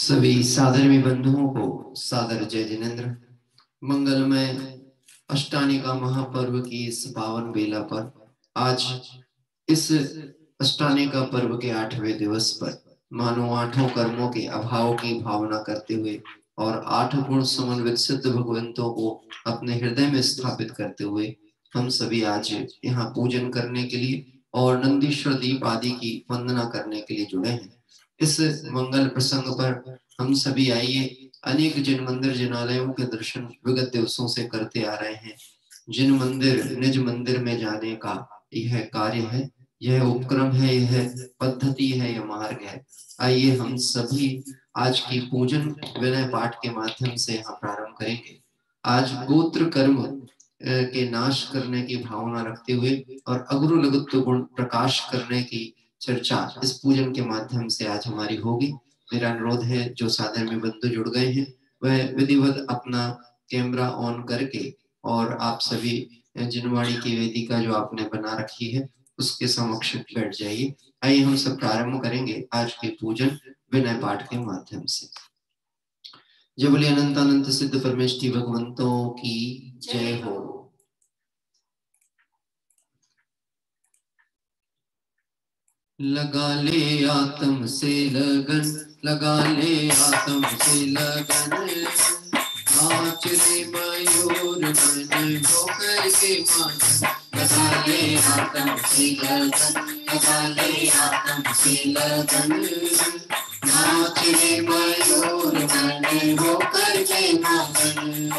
सभी सादरमी बंधुओं को सादर जय जिनेन्द्र। मंगलमय अष्टानी का महापर्व की इस पावन बेला पर आज इस अष्टानी का पर्व के 8वें दिवस पर मानो आठों कर्मों के अभाव की भावना करते हुए और 8 गुण समन्वित सिद्ध भगवंतों को अपने हृदय में स्थापित करते हुए हम सभी आज यहाँ पूजन करने के लिए और नंदीश्वर दीप आदि की वंदना करने के लिए जुड़े हैं। इस मंगल प्रसंग पर हम सभी आइए अनेक जिन मंदिर जिनालयों के दर्शन विगत दिवसों से करते आ रहे हैं। जिन मंदिर निज मंदिर में जाने का यह कार्य है, यह उपक्रम है, यह पद्धति है, यह मार्ग है। आइए हम सभी आज की पूजन विनय पाठ के माध्यम से यहाँ प्रारंभ करेंगे। आज गोत्र कर्म के नाश करने की भावना रखते हुए और अगुरु लघुत्व गुण प्रकाश करने की चर्चा इस पूजन के माध्यम से आज हमारी होगी। मेरा अनुरोध है जो साधन में बंधु जुड़ गए हैं वह विधिवत अपना कैमरा ऑन करके और आप सभी जिनवाणी की वेदिका जो आपने बना रखी है उसके समक्ष बैठ जाइए। आइए हम सब प्रारंभ करेंगे आज के पूजन विनय पाठ के माध्यम से। जय बोले अनंत अनंत सिद्ध परमेष्टि भगवंतों की जय हो। लगा ले आत्म से लगन, लगा ले आत्म से लगन, नाच रे मयूर मन होकर के मन। लगा ले आत्म से लगन, लगा ले आत्म से लगन, नाच रे मयूर मन होकर के मन।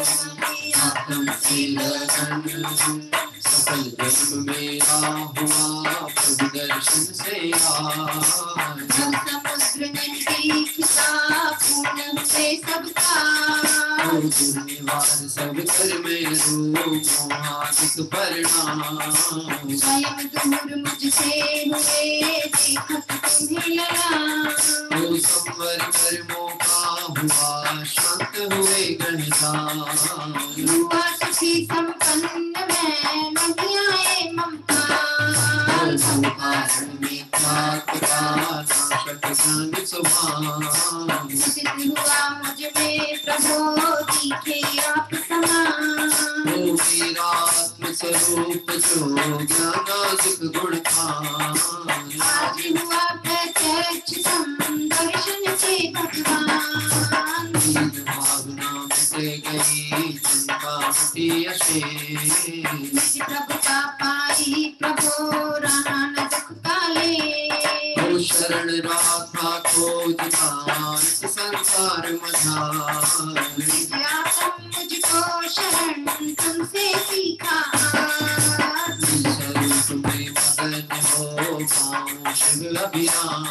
आत्म से लगन सकल जन्म मेरा हुआ प्रभु दर्शन से आज। समुद्र नजदीक था पूनम से सबका, धन्यवाद सब कर मेरो मोहादिक परिणाम। स्वयं दूर मुझसे हुए देखत तुम्हें लगा, संवर कर्मों का हुआ शांत हुए गणदान। हुआ सुखी संपन्न में नहीं आए ममता, संहारण में ख्यात का नाशक ज्ञान सुभान। सिद्ध हुआ मुझ में प्रभो दिखे आप समान, मेरा आत्म स्वरूप जो ज्ञानादिक गुण खान। आज हुआ प्रत्यक्ष दर्शन से भगवान, भावना मिटे गई चिंता मिटी अशेष। प्रभु का पाई प्रभु रहा न दुख काले, शरण राधा खोज नाथ संसार मझार। मुझको शरण तुमसे सीखा, स्वरूप में मगन हो पाऊं शिव अभिराम।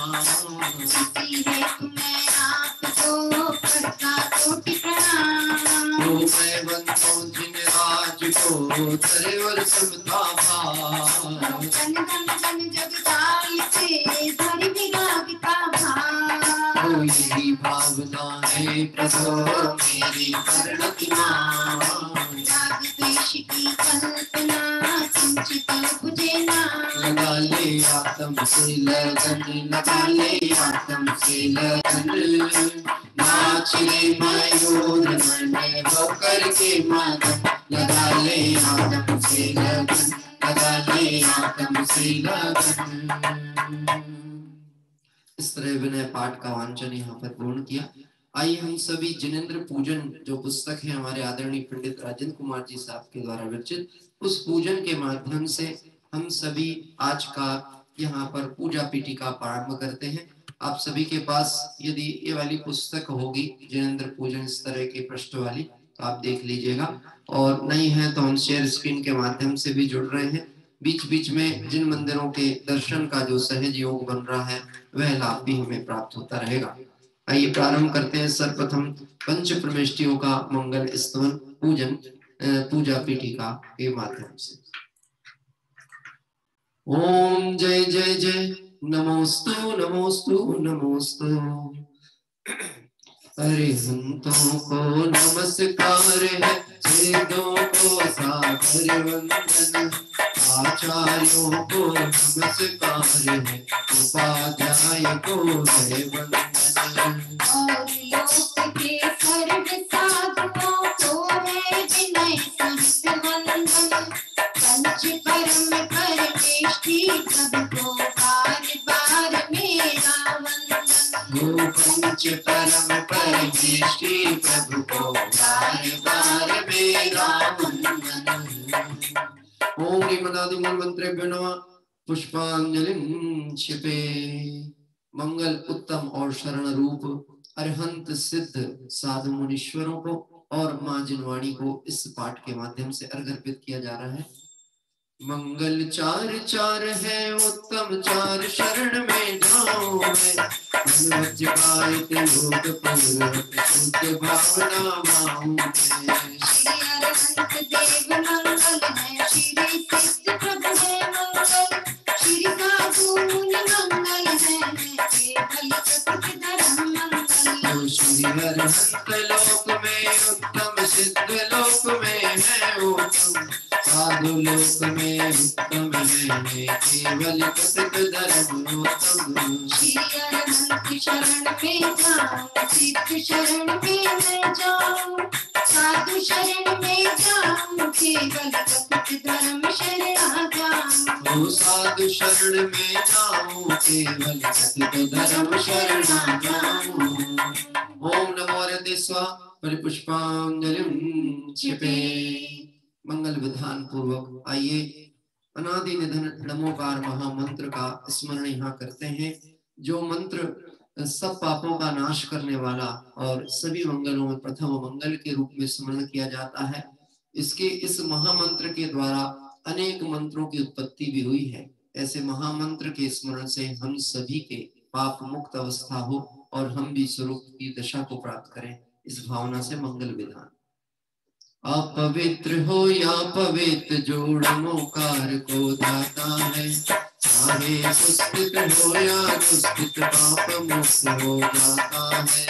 मैं आपको करता कोटि प्रणाम, मैं बंधों जिन राज को करे और समता भाव। जन जन जन जगदाई से धरि विरागिता भाव, यही भावना है प्रभु मेरी परिणति नाम। राग द्वेष की कल्पना संचित बुझे ना, लगा ले आत्म से लगन, लगा ले आत्म से लगन, नाच रे मयूर मन होकर के मगन। लगा ले आत्म से लगन, लगा ले आत्म से लगन। इस तरह विनय पाठ का वांचन यहाँ पर पूर्ण किया। आइए हम सभी जिनेन्द्र पूजन जो पुस्तक है हमारे आदरणीय पंडित राजेंद्र कुमार जी साहब के द्वारा विरचित, उस पूजन के माध्यम से हम सभी आज का यहाँ पर पूजा पीठिका प्रारंभ करते हैं। आप सभी के पास यदि ये वाली पुस्तक होगी जिनेन्द्र पूजन इस तरह की पृष्ठ वाली तो आप देख लीजिएगा, और नहीं है तो हम शेयर स्क्रीन के माध्यम से भी जुड़ रहे हैं। बीच बीच में जिन मंदिरों के दर्शन का जो सहज योग बन रहा है वह लाभ भी हमें प्राप्त होता रहेगा। आइए प्रारंभ करते हैं सर्वप्रथम पंच प्रविष्टियों का मंगल स्तवन पूजन पूजा पीठिका के माध्यम से। ओम जय जय जय नमोस्तु नमोस्तु नमोस्तु। अरिहंतों को नमस्कार है, वेदों को सादर वंदन, आचार्यों को नमस्कार है, उपाध्याय को है वंदन। और पंच परम परमेष्टि प्रभु को बार बार मेरा वंदन। ओम ह्रीमदादि मूल मंत्रेभ्यो नमः। पुष्पांजलिं क्षिपे। मंगल उत्तम और शरण रूप अरहंत सिद्ध साधु मुनीश्वरों को और मां जिनवाणी को इस पाठ के माध्यम से अर्घ अर्पित किया जा रहा है। मंगल चार चार है उत्तम चार शरण में जाऊं मैं, वज्र गायत योग पूर्वक शुद्ध भावना माऊं मैं। श्री अरहंत देव मंगल है, श्री सिद्ध प्रभु है मंगल, श्री साधु मुनि मंगल है, केवल सत्य धर्म मंगल। श्री अरहंत लोक में उत्तम, सिद्ध लोक में है उत्तम, साधु लोक में उत्तम है, केवल सत्य धर्म उत्तम। श्री अरहंत शरण में जाऊं, सिद्ध शरण में मैं जाऊं, साधु शरण में जाऊं, केवल सत्य धर्म शरण जाऊं। साधु शरण में जाऊं, केवल सत्य धर्म शरण जाऊं। ओम नमो हरते स्वाहा। परिपुष्पांजलिं क्षिपे। मंगल विधान पूर्वक आइए अनादि निधन नमोकार महामंत्र का स्मरण यहाँ करते हैं, जो मंत्र सब पापों का नाश करने वाला और सभी मंगलों में प्रथम मंगल के रूप में स्मरण किया जाता है। इसके इस महामंत्र के द्वारा अनेक मंत्रों की उत्पत्ति भी हुई है। ऐसे महामंत्र के स्मरण से हम सभी के पाप मुक्त अवस्था हो और हम भी स्वरूप की दशा को प्राप्त करें, इस भावना से मंगल विधान। अपवित्र हो या पवित्र जोड़ मोकार को दाता है, चाहे पुष्पित हो या दुष्पित पाप मुक्त हो जाता है।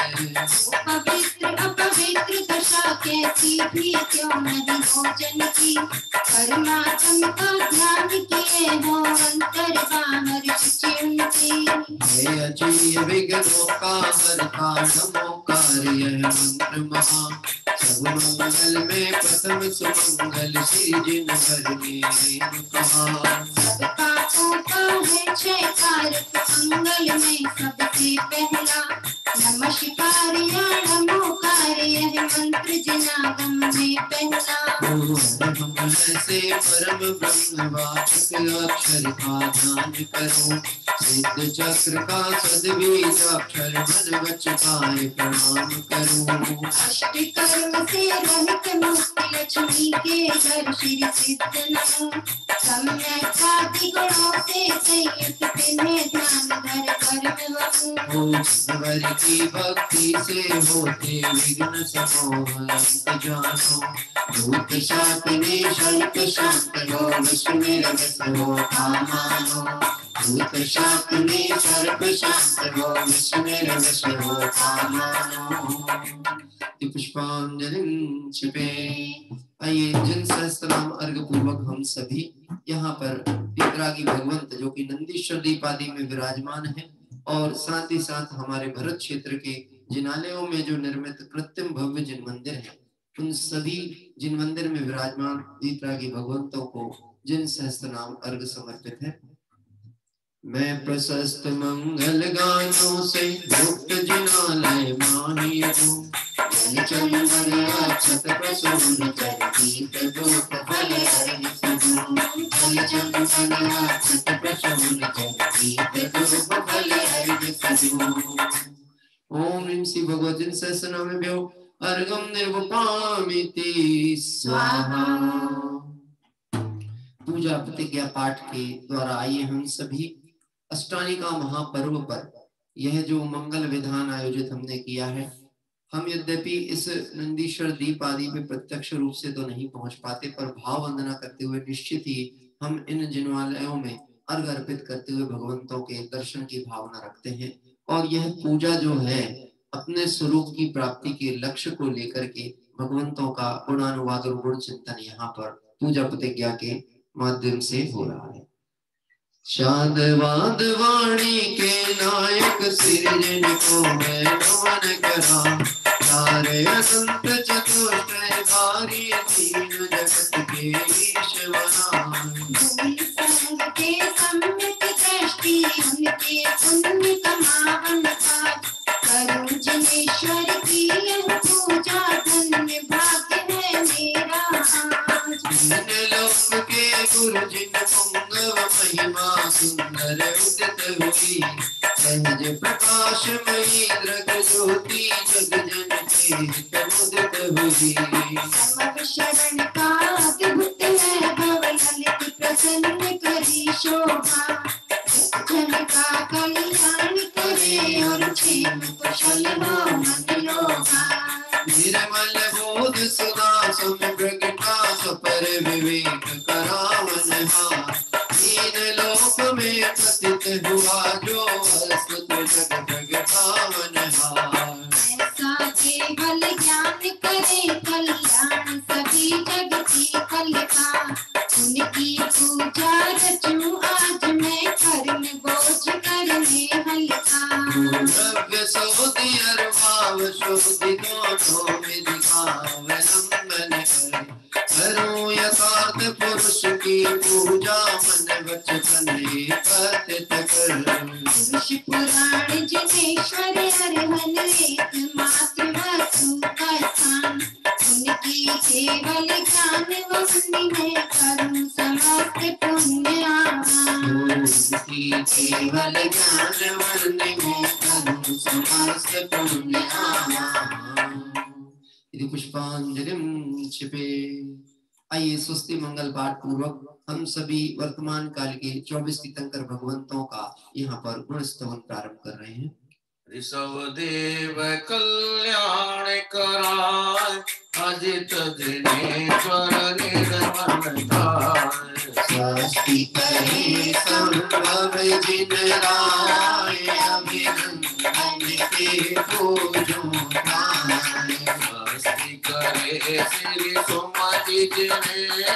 पवित्र अपवित्र दशा कैसी भी क्यों नहीं भोजन की, परमात्मा का ध्यान किए हो अंतर बामर उनकी। हे अचीय विघ्नों का हरता नमोकार यह मंत्र महा, सब मंगल में प्रथम सुमंगल श्री जिनवर ने कहा। सब पापों का है क्षय कारक मंगल में सबसे पहला, नमस्कार या नमोकार यह मंत्र जिनागम में पहला। हम ऐसे परम ब्रह्मवाचक अक्षर का ध्यान करो, सिद्ध चक्र का सद्बीजाक्षर मन वच पाए प्रणाम करो। अष्ट कर्म से रहित मुक्ति लक्ष्मी के घर श्री सिद्ध नमो, सम्यक आदि गुणों से संयुक्त तिन्हें ध्यान धर कर्म वहु। ईश्वर की भक्ति से होते विघ्न समोह अंत जानो, भूत शाकिनी शल्क शांत हो विस्मिर रस हो कामानो। भूत शाकिनी सर्प शांत हो विस्मिर रस हो कामानो। पुष्पांजलिं क्षिपे। आइए जिन सहस्त्रनाम अर्घ पूर्वक हम सभी यहाँ पर पितरागी भगवंत जो कि नंदीश्वर दीपादि में विराजमान है, और साथ ही साथ हमारे भरत क्षेत्र के जिनालयों में जो निर्मित कृत्रिम भव्य जिन मंदिर है, उन सभी जिन मंदिर में विराजमान पितरागी भगवंतों को जिन सहस्त्रनाम अर्घ समर्पित है। मैं प्रशस्त मंगल गानों से मुक्त जिनालय मानियो, चंदन अक्षत प्रसून चरती प्रदोष फल हरि सदो। चंदन अक्षत प्रसून चरती प्रदोष फल हरि सदो। ओम ह्रीं श्री भगवती सहस्रनामेभ्यो अर्घं निर्वपामिति स्वाहा। पूजा प्रतिज्ञा पाठ के द्वारा आइए हम सभी अष्टानिका महापर्व पर यह जो मंगल विधान आयोजित हमने किया है, हम यद्यपि इस नंदीश्वर दीप आदि पे प्रत्यक्ष रूप से तो नहीं पहुंच पाते, पर भाव वंदना करते हुए निश्चित ही हम इन जिनवालयों में अर्घ अर्पित करते हुए भगवंतों के दर्शन की भावना रखते हैं। और यह पूजा जो है अपने स्वरूप की प्राप्ति के लक्ष्य को लेकर के भगवंतों का गुणानुवाद और गुण चिंतन यहाँ पर पूजा प्रतिज्ञा के माध्यम से हो रहा है। शादवाद वाणी के नायक सृजन को मैं नमन करा, सारे अनंत चतुष्टयधारी तीन जगत के ईश्वरा। के सम्यक दृष्टि उनके पुण्य कमावन का, करुण महिमा सुंदर उदित हुई, सहज प्रकाशमयी दृग ज्योति जग जन के हित मुदित हुई। शरण का अद्भुत वैभव ललित प्रसन्न करी शोभा, जन का कल्याण करे और क्षेम कुशल हो मन लोभा। निर्मल बोध सुधा सम प्रगटा पर विवेक करावन हार, तीन लोक में पतित हुआ जो अस्तुत जग प्रगटावन हार। ऐसा केवल ज्ञान करे कल्याण सभी जग की कलिका, उनकी पूजा रचूं आज मैं कर्म बोझ करने हल्का। द्रव्य शोधि और भाव शोधि दोनों में दिखावलंबन कर, करूं यथार्थ पुरुष की पूजा मन वचन एकत्रित कर। पुरुष पुराण जिनेश्वर हरहन एकमात्र वस्तु का स्थान, उनकी केवल ज्ञान वंदनी में करूं समस्त पुण्यावान। उनकी केवल ज्ञान वंदनी में करूं समस्त पुण्यावान। यदि पुष्पांजलिं क्षिपे। आइए स्वस्ति मंगल पाठ पूर्वक हम सभी वर्तमान काल के 24 तीर्थंकर भगवंतों का यहाँ पर गुण स्तवन प्रारंभ कर रहे हैं। ऋषभ देव कल्याण कराय, अजित दिनेश्वर निर्मल धाय। स्वस्ति करे संभव जिन राय, अभिनंदन के पूजो ताय। स्वस्ति करे श्री सुमति जिने,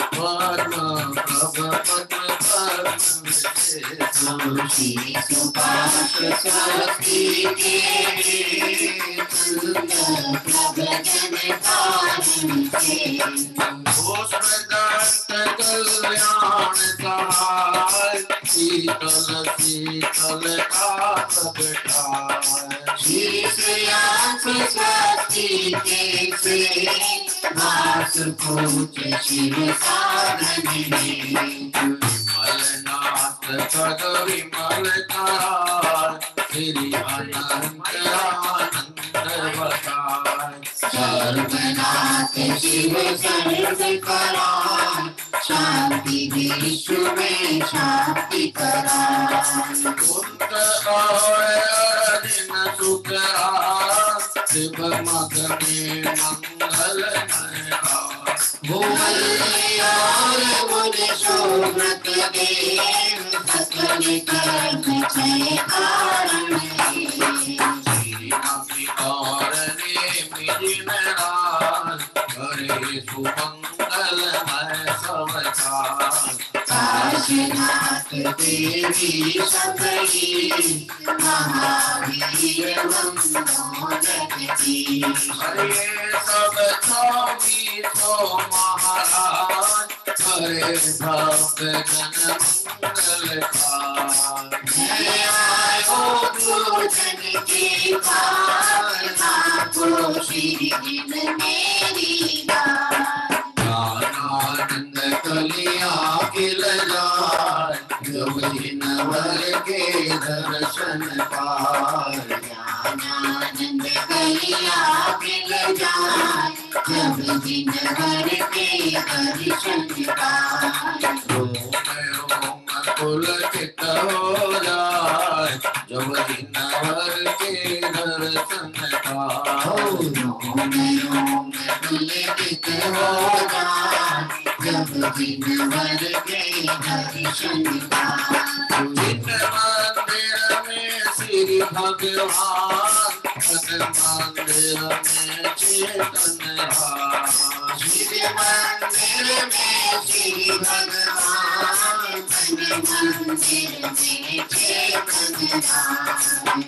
पद्म प्रभ पद्म पद्म से। स्वस्ति सुपाश स्वस्ति के सुंदर प्रभ जन कारण से। दत्त कल्याण सहाय, शीतल शीतल का प्रगटाय। शीर्षयास स्वस्ति के से, वास पूज शिव साधने। विमलनाथ पद विमल कराय, श्री अनंत आनंद बताय। सर्वनाथ शिव सर्व कराय, शांति विश्व में शांति कराय। कुंत आय दिन सुखराय, शिव मग में मंगल वो मल्यार मुनि शोभत देव, सकल कर्म जय कारण सुमंगलमय समाचार। काशीनाथ देवी सबरी, महावीर वंदो जगती। हरे सब स्वामी सो महाराज, हरे भक्त जन मंगल कार। जय आयो पूजन के पार, आपो श्री जिन मेरी दात। ज्ञानानंद कलिया खिल जाय, जब जिनवर के दर्शन पार। ज्ञानानंद कलिया खिल जाय, जब जिनवर के दर्शन पार। पुलकित हो जाए, जब जिनवर के दर्शन पाए। पुलकित हो जाए, जब जिनवर के दर्शन पाए। जिन मंदिर में श्री भगवान, तन मंदिर में चेतन भान। शिव मंदिर में श्री भगवान, तन मंदिर में चेतन भान।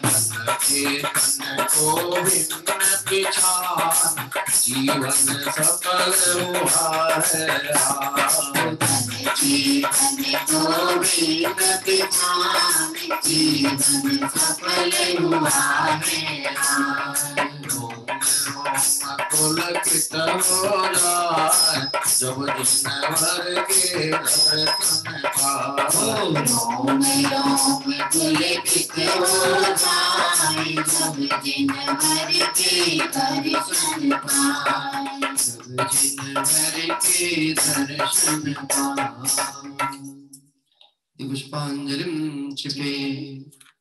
चेतन को भिन्न पिछान, जीवन सफल हुआ है। चेतन को भिन्न पिछान, जीवन सफल हुआ है। पुलकित हो जाए जब जिनवर के दर्शन पाए। रोम रोम पुलकित हो जाए जब जिनवर के दर्शन पाए। जब जिनवर के दर्शन पाए। पुष्पांजलिं क्षिपे।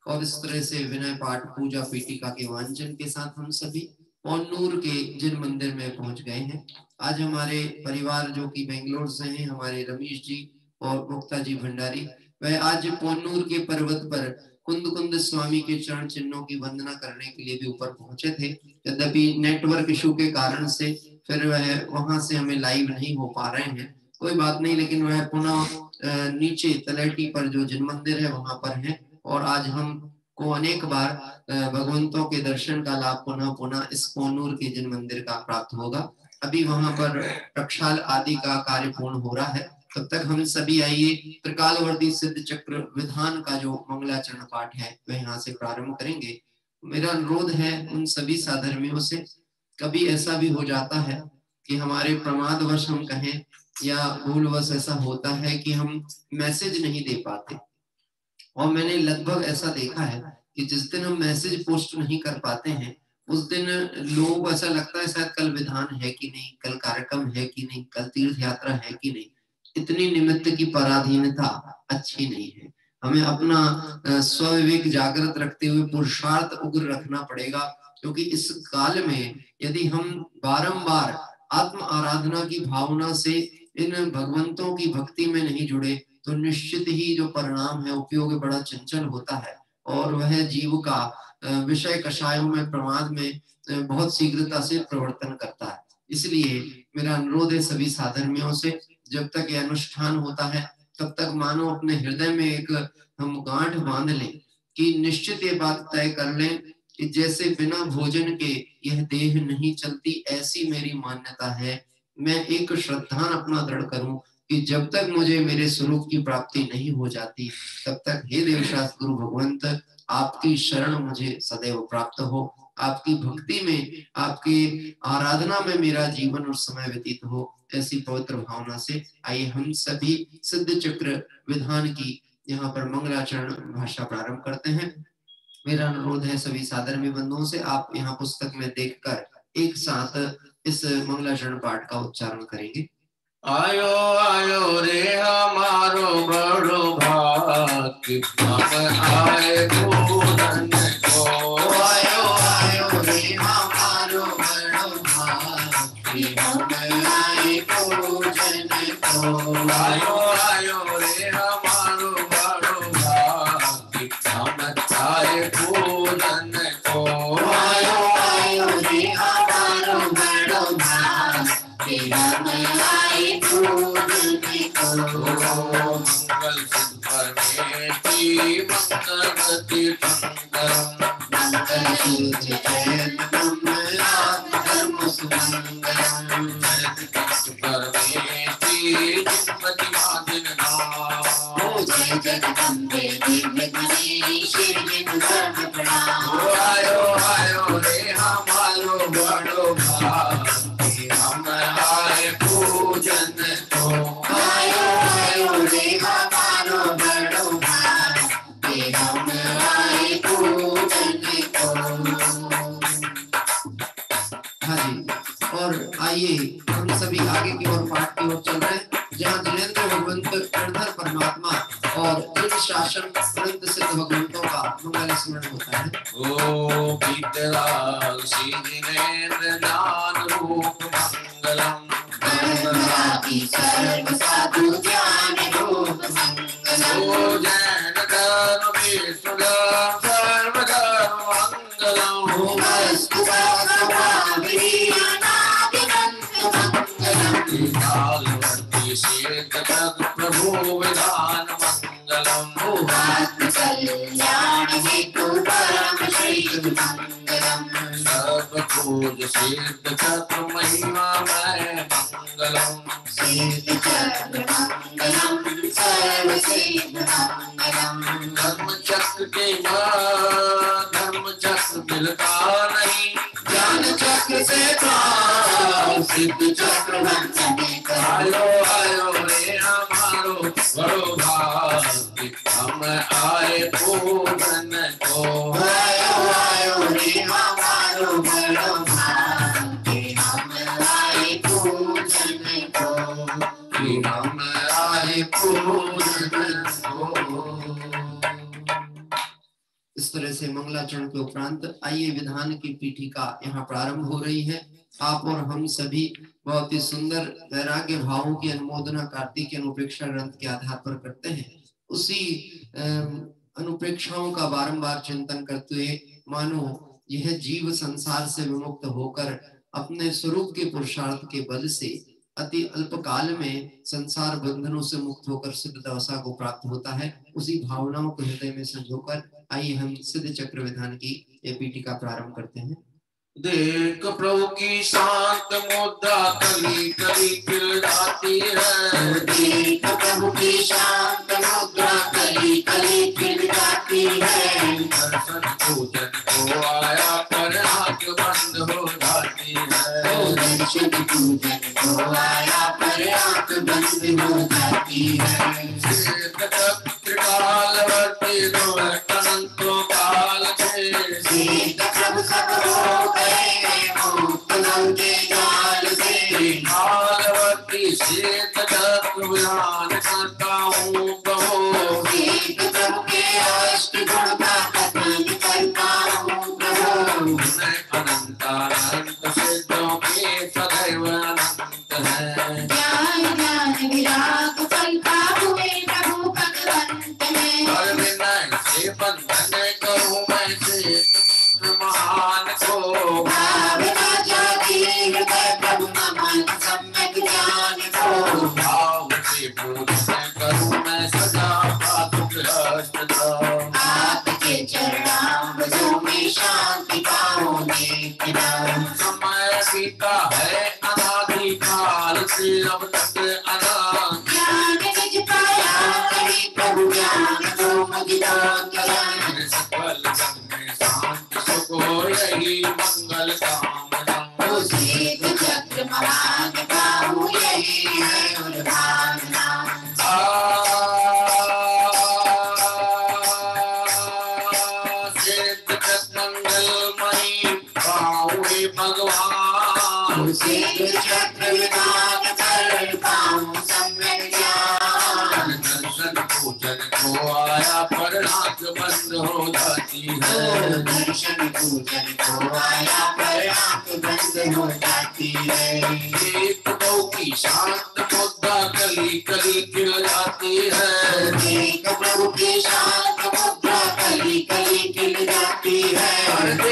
और इस तरह से विनय पाठ पूजा पीठिका के वांचन के साथ हम सभी पोन्नूर के जिन मंदिर में पहुंच गए हैं। आज हमारे परिवार जो कि बेंगलोर से हैं, हमारे रमेश जी और मुक्ता जी भंडारी, वह आज पोन्नूर के पर्वत पर कुंद कुंद स्वामी के चरण चिन्हों की वंदना करने के लिए भी ऊपर पहुंचे थे। यद्यपि नेटवर्क इशू के कारण से फिर वह वहां से हमें लाइव नहीं हो पा रहे हैं, कोई बात नहीं, लेकिन वह पुनः नीचे तलेटी पर जो जिन मंदिर है वहां पर है। और आज हम को अनेक बार भगवंतों के दर्शन का लाभ पुनः पुनः इस पोन्नूर के जिन मंदिर का प्राप्त होगा। अभी वहां पर प्रक्षाल आदि का कार्य पूर्ण हो रहा है। तब तक हम सभी आइए त्रिकालवर्ती सिद्ध चक्र विधान का जो मंगलाचरण पाठ है वह यहाँ से प्रारंभ करेंगे। मेरा अनुरोध है उन सभी साधर्मियों से, कभी ऐसा भी हो जाता है कि हमारे प्रमादवश हम कहें या भूलवश ऐसा होता है कि हम मैसेज नहीं दे पाते। और मैंने लगभग ऐसा देखा है कि जिस दिन हम मैसेज पोस्ट नहीं कर पाते हैं उस दिन लोगों को ऐसा लगता है शायद कल विधान है कि नहीं, कल कार्यक्रम है कि नहीं, कल तीर्थ यात्रा है कि नहीं। इतनी निमित्त की पराधीनता अच्छी नहीं है। हमें अपना स्वविवेक जागृत रखते हुए पुरुषार्थ उग्र रखना पड़ेगा, क्योंकि इस काल में यदि हम बारंबार आत्म आराधना की भावना से इन भगवंतों की भक्ति में नहीं जुड़े तो निश्चित ही जो परिणाम है उपयोग बड़ा चंचल होता है और वह जीव का विषय कषायों में प्रमाद में बहुत शीघ्रता से प्रवर्तन करता है। इसलिए मेरा अनुरोध है सभी साधर्मियों से, जब तक यह अनुष्ठान होता है तब तक मानो अपने हृदय में एक हम गांठ बांध लें कि निश्चित ये बात तय कर लें कि जैसे बिना भोजन के यह देह नहीं चलती, ऐसी मेरी मान्यता है। मैं एक श्रद्धान अपना दृढ़ करूं कि जब तक मुझे मेरे स्वरूप की प्राप्ति नहीं हो जाती तब तक हे देवशास्त्र गुरु भगवंत आपकी शरण मुझे सदैव प्राप्त हो, आपकी भक्ति में, आपकी आराधना में मेरा जीवन और समय व्यतीत हो। ऐसी पवित्र भावना से आइए हम सभी सिद्ध चक्र विधान की यहाँ पर मंगलाचरण भाषा प्रारंभ करते हैं। मेरा अनुरोध है सभी साधर्मी बंधुओं से, आप यहाँ पुस्तक में देखकर एक साथ इस मंगलाचरण पाठ का उच्चारण करेंगे। आयो आयो रे हमारो बड़ो भाग्य, हम आए पूजन को। आयो आयो रे हमारो बड़ो भाग्य, हम आए पूजन को। आयो आयो रे हमारो बड़ो भाग्य, हम आए पूजन को। आयो आयो रे हमारो बड़ो भाग्य, हम आए पूजन को। मंगल सिद्ध परमेष्टि मंगलवती मंगलम, मंगल सूत्र जयन्तम आत्मधर्म सुमंगलम। परमेष्टि जिनपति मादिन नाम। जय जगदम्बे दिव्य धनी श्री धर्म प्रणाम। आयो आयो रे हमारो बड़ो भाग्य, हम आए पूजन को। आयो आयो रे हमारो बड़ो भाग्य, हम आए पूजन को। हाँ जी, और आइए हम सभी आगे की ओर पाठ की ओर चल रहे हैं, जहाँ जिनेंद्र भगवंत रणधर परमात्मा और जिन शासन अनंत सिद्ध भगवंतों का मंगल स्मरण होता है। ओ विद्याल श्री जिनेन्द्र ज्ञान रूप मंगलम, गणपति सर्व साधु ज्ञान रूप मंगलम। ओ जैन धर्म विष्णु सर्व धर्म मंगलम। वस्तु स्वाभाविनी अनादिमन्त्र मंगलम। कालवर्ती सिद्ध जग प्रभु विधान मंगलम। आत्म कल्याण हेतु परम श्रेष्ठ मंगलम। सर्व पूज सिद्ध चक्र महिमा मय मंगलम। सिद्ध चक्र मंगलम, सर्व सिद्ध मंगलम। धर्म चक्र के बाद धर्म चक्र मिलता नहीं, ज्ञान चक्र से आयो आयो रे हमारो बड़ो भाग्य, हम आए पूजन को। आयो आयो रे हमारो बड़ो भाग्य, हम आए पूजन को। कि हम आए पूजन को। इस तरह से मंगलाचरण के उपरांत आइए विधान की पीठिका यहाँ प्रारंभ हो रही है। आप और हम सभी बहुत ही सुंदर वैराग्य भावों की अनुमोदना कार्तिक अनुप्रेक्षा ग्रंथ के आधार पर करते हैं। उसी अनुप्रेक्षाओं का बारंबार चिंतन करते हुए मानो यह जीव संसार से विमुक्त होकर अपने स्वरूप के पुरुषार्थ के बल से अति अल्प काल में संसार बंधनों से मुक्त होकर सिद्ध दशा को प्राप्त होता है। उसी भावनाओं को हृदय में संजोकर आइए हम सिद्ध चक्र विधान की ये पीठिका प्रारंभ करते हैं। देख प्रभु की शांत मुद्रा कली कली खिल जाती है। देख प्रभु की शांत मुद्रा कली कली खिल जाती है। दर्शन पूजन को आया पर आंख बंद हो जाती है। दर्शन पूजन को आया पर आंख बंद हो जाती है। त्रिकालवर्ती दो अनंतो काल के। प्रभु सब हो गए मुक्त के जाल से। कालवर्ती शीत विधान करता हूँ प्रभु। प्रभु के अष्ट गुण का कथन करता हूँ प्रभु। अनंत अनंत सिद्धों के सदैव अनंत है। ज्ञान ज्ञान विराग फलता हुए प्रभु भगवंत है। हर विनय से बंधन करूँ मैं से महान को। भावना जाती हृदय प्रभु नमन सम्यक ज्ञान को। भाव से पूजन करूँ मैं सदा पातुक अष्टदा। आपके चरणाम्बुजों में शांति पाओ नित्य। समय बीता है अनादि काल से अब तक अनंत। ज्ञान निज पाया करी प्रभु ज्ञान को मुझको ज्ञान। सकल जग में शांति सुख हो यही मंगल कामना। सिद्ध चक्र महान पाऊं यही है उद्धारना। सिद्ध मंगलमयी पाऊं हे भगवान। सिद्ध चक्र विधान कर पाऊं सम्यक ज्ञान। दर्शन पूजन को आया पर आंख बंद हो जाती है। दर्शन पूजन को आया पर आंख बंद हो जाती है। एक प्रभु की शांत मुद्रा कली कली खिल जाती है। एक प्रभु की शांत मुद्रा कली कली खिल जाती है।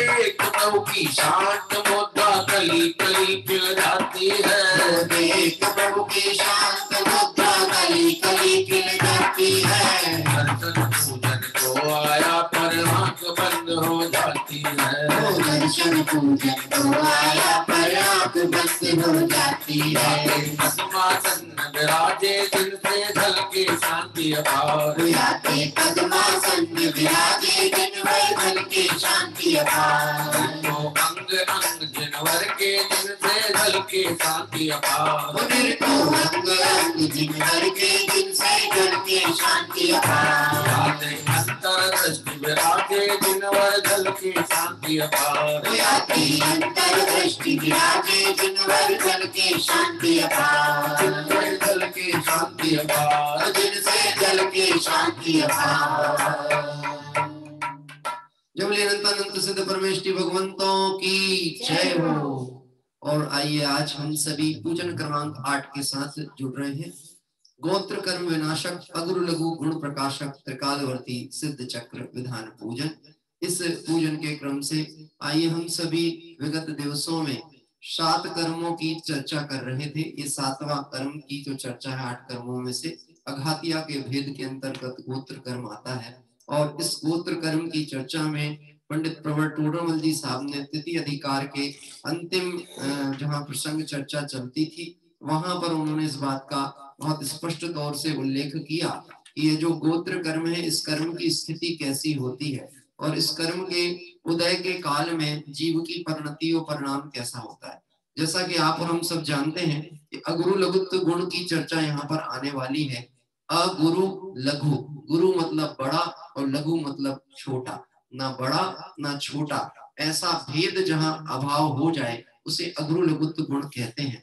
एक प्रभु की शांत मुद्रा कली कली खिल जाती है। एक प्रभु की शांत मुद्रा कली कली खिल जाती है। दर्शन पूजन को आया पर आंख बंद हो जाती है। दर्शन पूजन को आया पर आंख बंद हो जाती है। पद्मासन विराजे जिनसे झलके शांति अपार। जाते पद्मासन विराजे जिनवर धन के शांति अपार। तो अंग अंग जिनवर के जिनसे झलके शांति अपार। उधर को अंग अंग जिनवर के जिनसे धन के शांति अपार। जाते अंतर दृष्टि विराजे जिनवर झलके शांति अपार। जाते अंतर दृष्टि विराजे जिनवर धन के शांति अपार। जिनसे झलके शांति अपार। जिनसे जल के शांति अपार। जब अनंत सिद्ध परमेष्टि भगवंतों की जय हो। और आइए आज हम सभी पूजन क्रमांक 8 के साथ जुड़ रहे हैं। गोत्र कर्म विनाशक अगुरु लघु गुण प्रकाशक त्रिकालवर्ती सिद्ध चक्र विधान पूजन। इस पूजन के क्रम से आइए हम सभी विगत दिवसों में 7 कर्मों की चर्चा कर रहे थे। ये 7वां कर्म की जो चर्चा है 8 कर्मों में से अघातिया के भेद के अंतर्गत गोत्र कर्म आता है। और इस गोत्र कर्म की चर्चा में पंडित प्रवर टोडरमल जी साहब ने तिथि अधिकार के अंतिम जहाँ प्रसंग चर्चा चलती थी वहां पर उन्होंने इस बात का बहुत स्पष्ट तौर से उल्लेख किया कि ये जो गोत्र कर्म है इस कर्म की स्थिति कैसी होती है और इस कर्म के उदय के काल में जीव की परिणति और परिणाम कैसा होता है। जैसा कि आप और हम सब जानते हैं कि अगुरु लघुत्व गुण की चर्चा यहाँ पर आने वाली है। अगुरु लघु, गुरु मतलब बड़ा और लघु मतलब छोटा, ना बड़ा ना छोटा, ऐसा भेद जहाँ अभाव हो जाए उसे अगुरु लघुत्व गुण कहते हैं।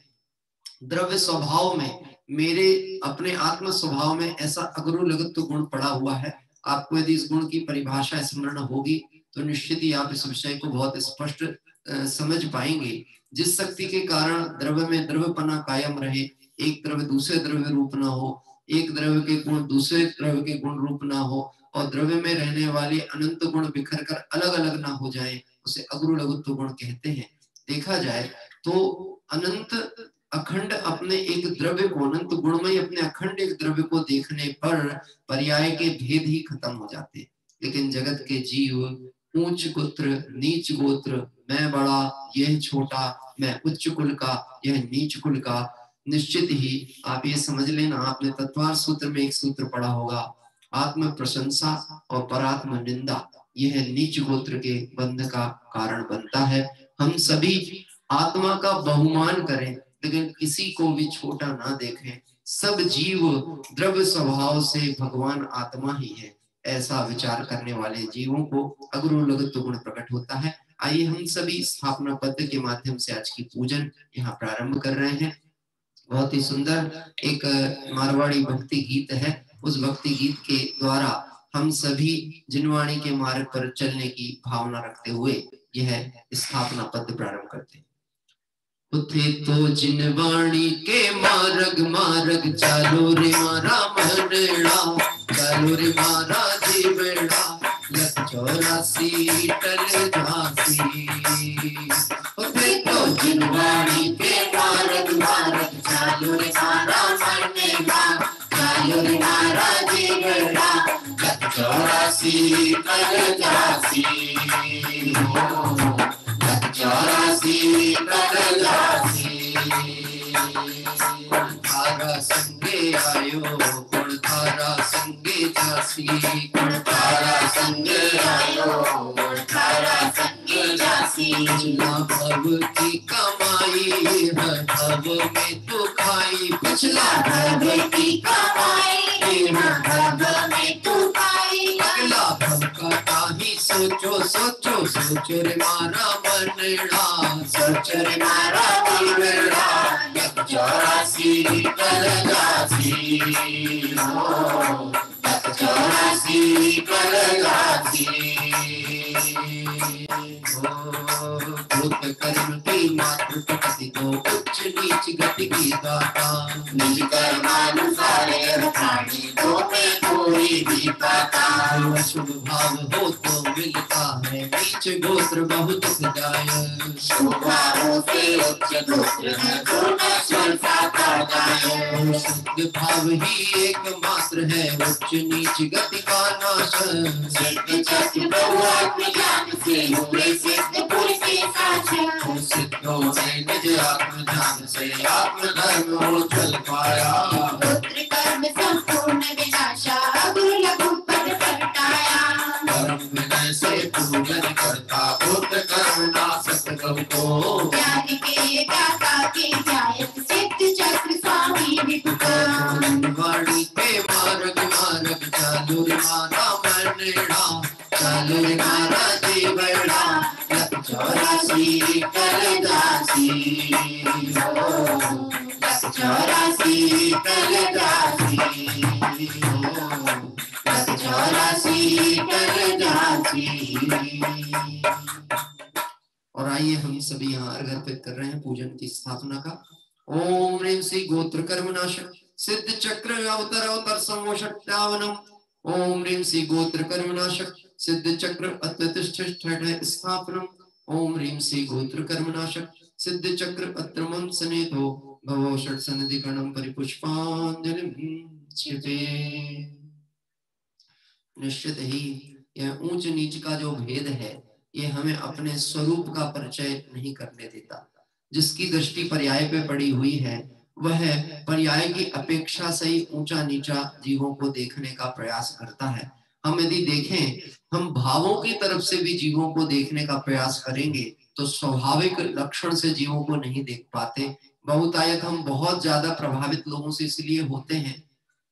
द्रव्य स्वभाव में, मेरे अपने आत्म स्वभाव में ऐसा अगुरु लघुत्व गुण पड़ा हुआ है। आपको यदि इस गुण की परिभाषा स्मरण होगी तो निश्चित ही आप इस विषय को बहुत स्पष्ट समझ पाएंगे। जिस शक्ति के कारण द्रव्य में द्रव्यपना कायम रहे, एक द्रव्य दूसरे द्रव्य रूप ना हो, एक द्रव्य के गुण दूसरे द्रव्य के गुण रूप ना हो, और द्रव्य में रहने वाले अनंत गुण बिखर कर अलग अलग ना हो जाए, उसे अगुरु लघुत्व गुण कहते हैं। देखा जाए तो अनंत अखंड अपने एक द्रव्य को, अनंत गुणमय अपने अखंड एक द्रव्य को देखने पर पर्याय के भेद ही खत्म हो जाते हैं। लेकिन जगत के जीव ऊंच गोत्र नीच गोत्र, मैं बड़ा यह छोटा, मैं उच्च कुल का यह नीच कुल का, निश्चित ही आप ये समझ लेना, आपने तत्वार सूत्र में एक सूत्र पढ़ा होगा, आत्म प्रशंसा और परात्म निंदा यह नीच गोत्र के बंध का कारण बनता है। हम सभी आत्मा का बहुमान करें लेकिन किसी को भी छोटा ना देखें। सब जीव द्रव्य स्वभाव से भगवान आत्मा ही है, ऐसा विचार करने वाले जीवों को अगुरु लघुत्व गुण प्रकट होता है। आइए हम सभी स्थापना पद के माध्यम से आज की पूजन यहाँ प्रारंभ कर रहे हैं। बहुत ही सुंदर एक मारवाड़ी भक्ति गीत है, उस भक्ति गीत के द्वारा हम सभी जिनवाणी के मार्ग पर चलने की भावना रखते हुए यह स्थापना पद प्रारंभ करते हैं। उथे तो जिनवाणी के मार्ग मार्ग, चालो रे मारा मनड़ा, चालो रे मारा जीवड़ा, लख 84 टल झांसी। उथे तो जिनवाणी के मार्ग मार्ग, चालो रे मारा मनड़ा, चालो रे मारा जीवड़ा, लख 84 टल झांसी। 84 टल झांसी। थारा संगे आयो गुण थारा संगे झांसी, गुण थारा संगे आयो गुण थारा संगे झांसी। पिछला भव की कमाई हर भव में तू खाई, पिछला भव की कमाई हर भव में तू खाई। अगला भव का ताही सोचो सोचो सोचो रे मारा मनड़ा, सोचो रे मारा मनड़ा, 84 टल झांसी। 84 टल झांसी। भूत कर्म की मात्र प्रकृति को उच्च नीच गति की दाता, निज कर्मानुसार प्राणी को में कोई भी पाता। शुभ भाव हो तो मिलता है नीच गोत्र बहुत जाय, शुभ भाव से उच्च गोत्र में पूर्ण स्वर्ग का जाय। शुद्ध भाव ही एकमात्र है उच्च नीच गति का नाश, सिद्ध चक्र प्रभु आत्मज्ञान से हुए सिद्ध पुरुष साक्ष। सिद्धों ने निज आत्मज्ञान से आत्मधर्म उछल पाया, पुत्र कर्म संपूर्ण विनाशा अगुरु लघु पद प्रगटाया। कर्म विनय से पूजन करता पुत्र कर्म नाशक प्रभु को, ज्ञान के दाता के जायत सिद्ध चक्र स्वामी विपुल। वाणी के मार्ग मार्ग, चालू रे मारा मनड़ा, चालू रे मारा जीवड़ा, 84 टल झांसी। 84 टल झांसी। 84 टल झांसी। और आइए हम सभी यहाँ अर्घ अर्पित कर रहे हैं पूजन की स्थापना का। ओम ह्रीं श्री गोत्र कर्म नाशक सिद्ध चक्र अवतर अवतर समोषट्टावनम। ओम ह्रीं श्री गोत्र कर्म नाशक सिद्ध चक्र अत्यतिष्ठ स्थापनम। ओम ह्रीं श्री गोत्र कर्म नाशक सिद्ध चक्र अत्रमं सनेतो भवो षट सन्निधि गणम परिपुष्पांजलिं छिते। निश्चित ही यह ऊंच नीच का जो भेद है ये हमें अपने स्वरूप का परिचय नहीं करने देता। जिसकी दृष्टि पर्याय पे पड़ी हुई है वह पर्याय की अपेक्षा से ही ऊंचा नीचा जीवों को देखने का प्रयास करता है। हम यदि देखें, हम भावों की तरफ से भी जीवों को देखने का प्रयास करेंगे तो स्वाभाविक लक्षण से जीवों को नहीं देख पाते। बहुतायत हम बहुत ज्यादा प्रभावित लोगों से इसलिए होते हैं।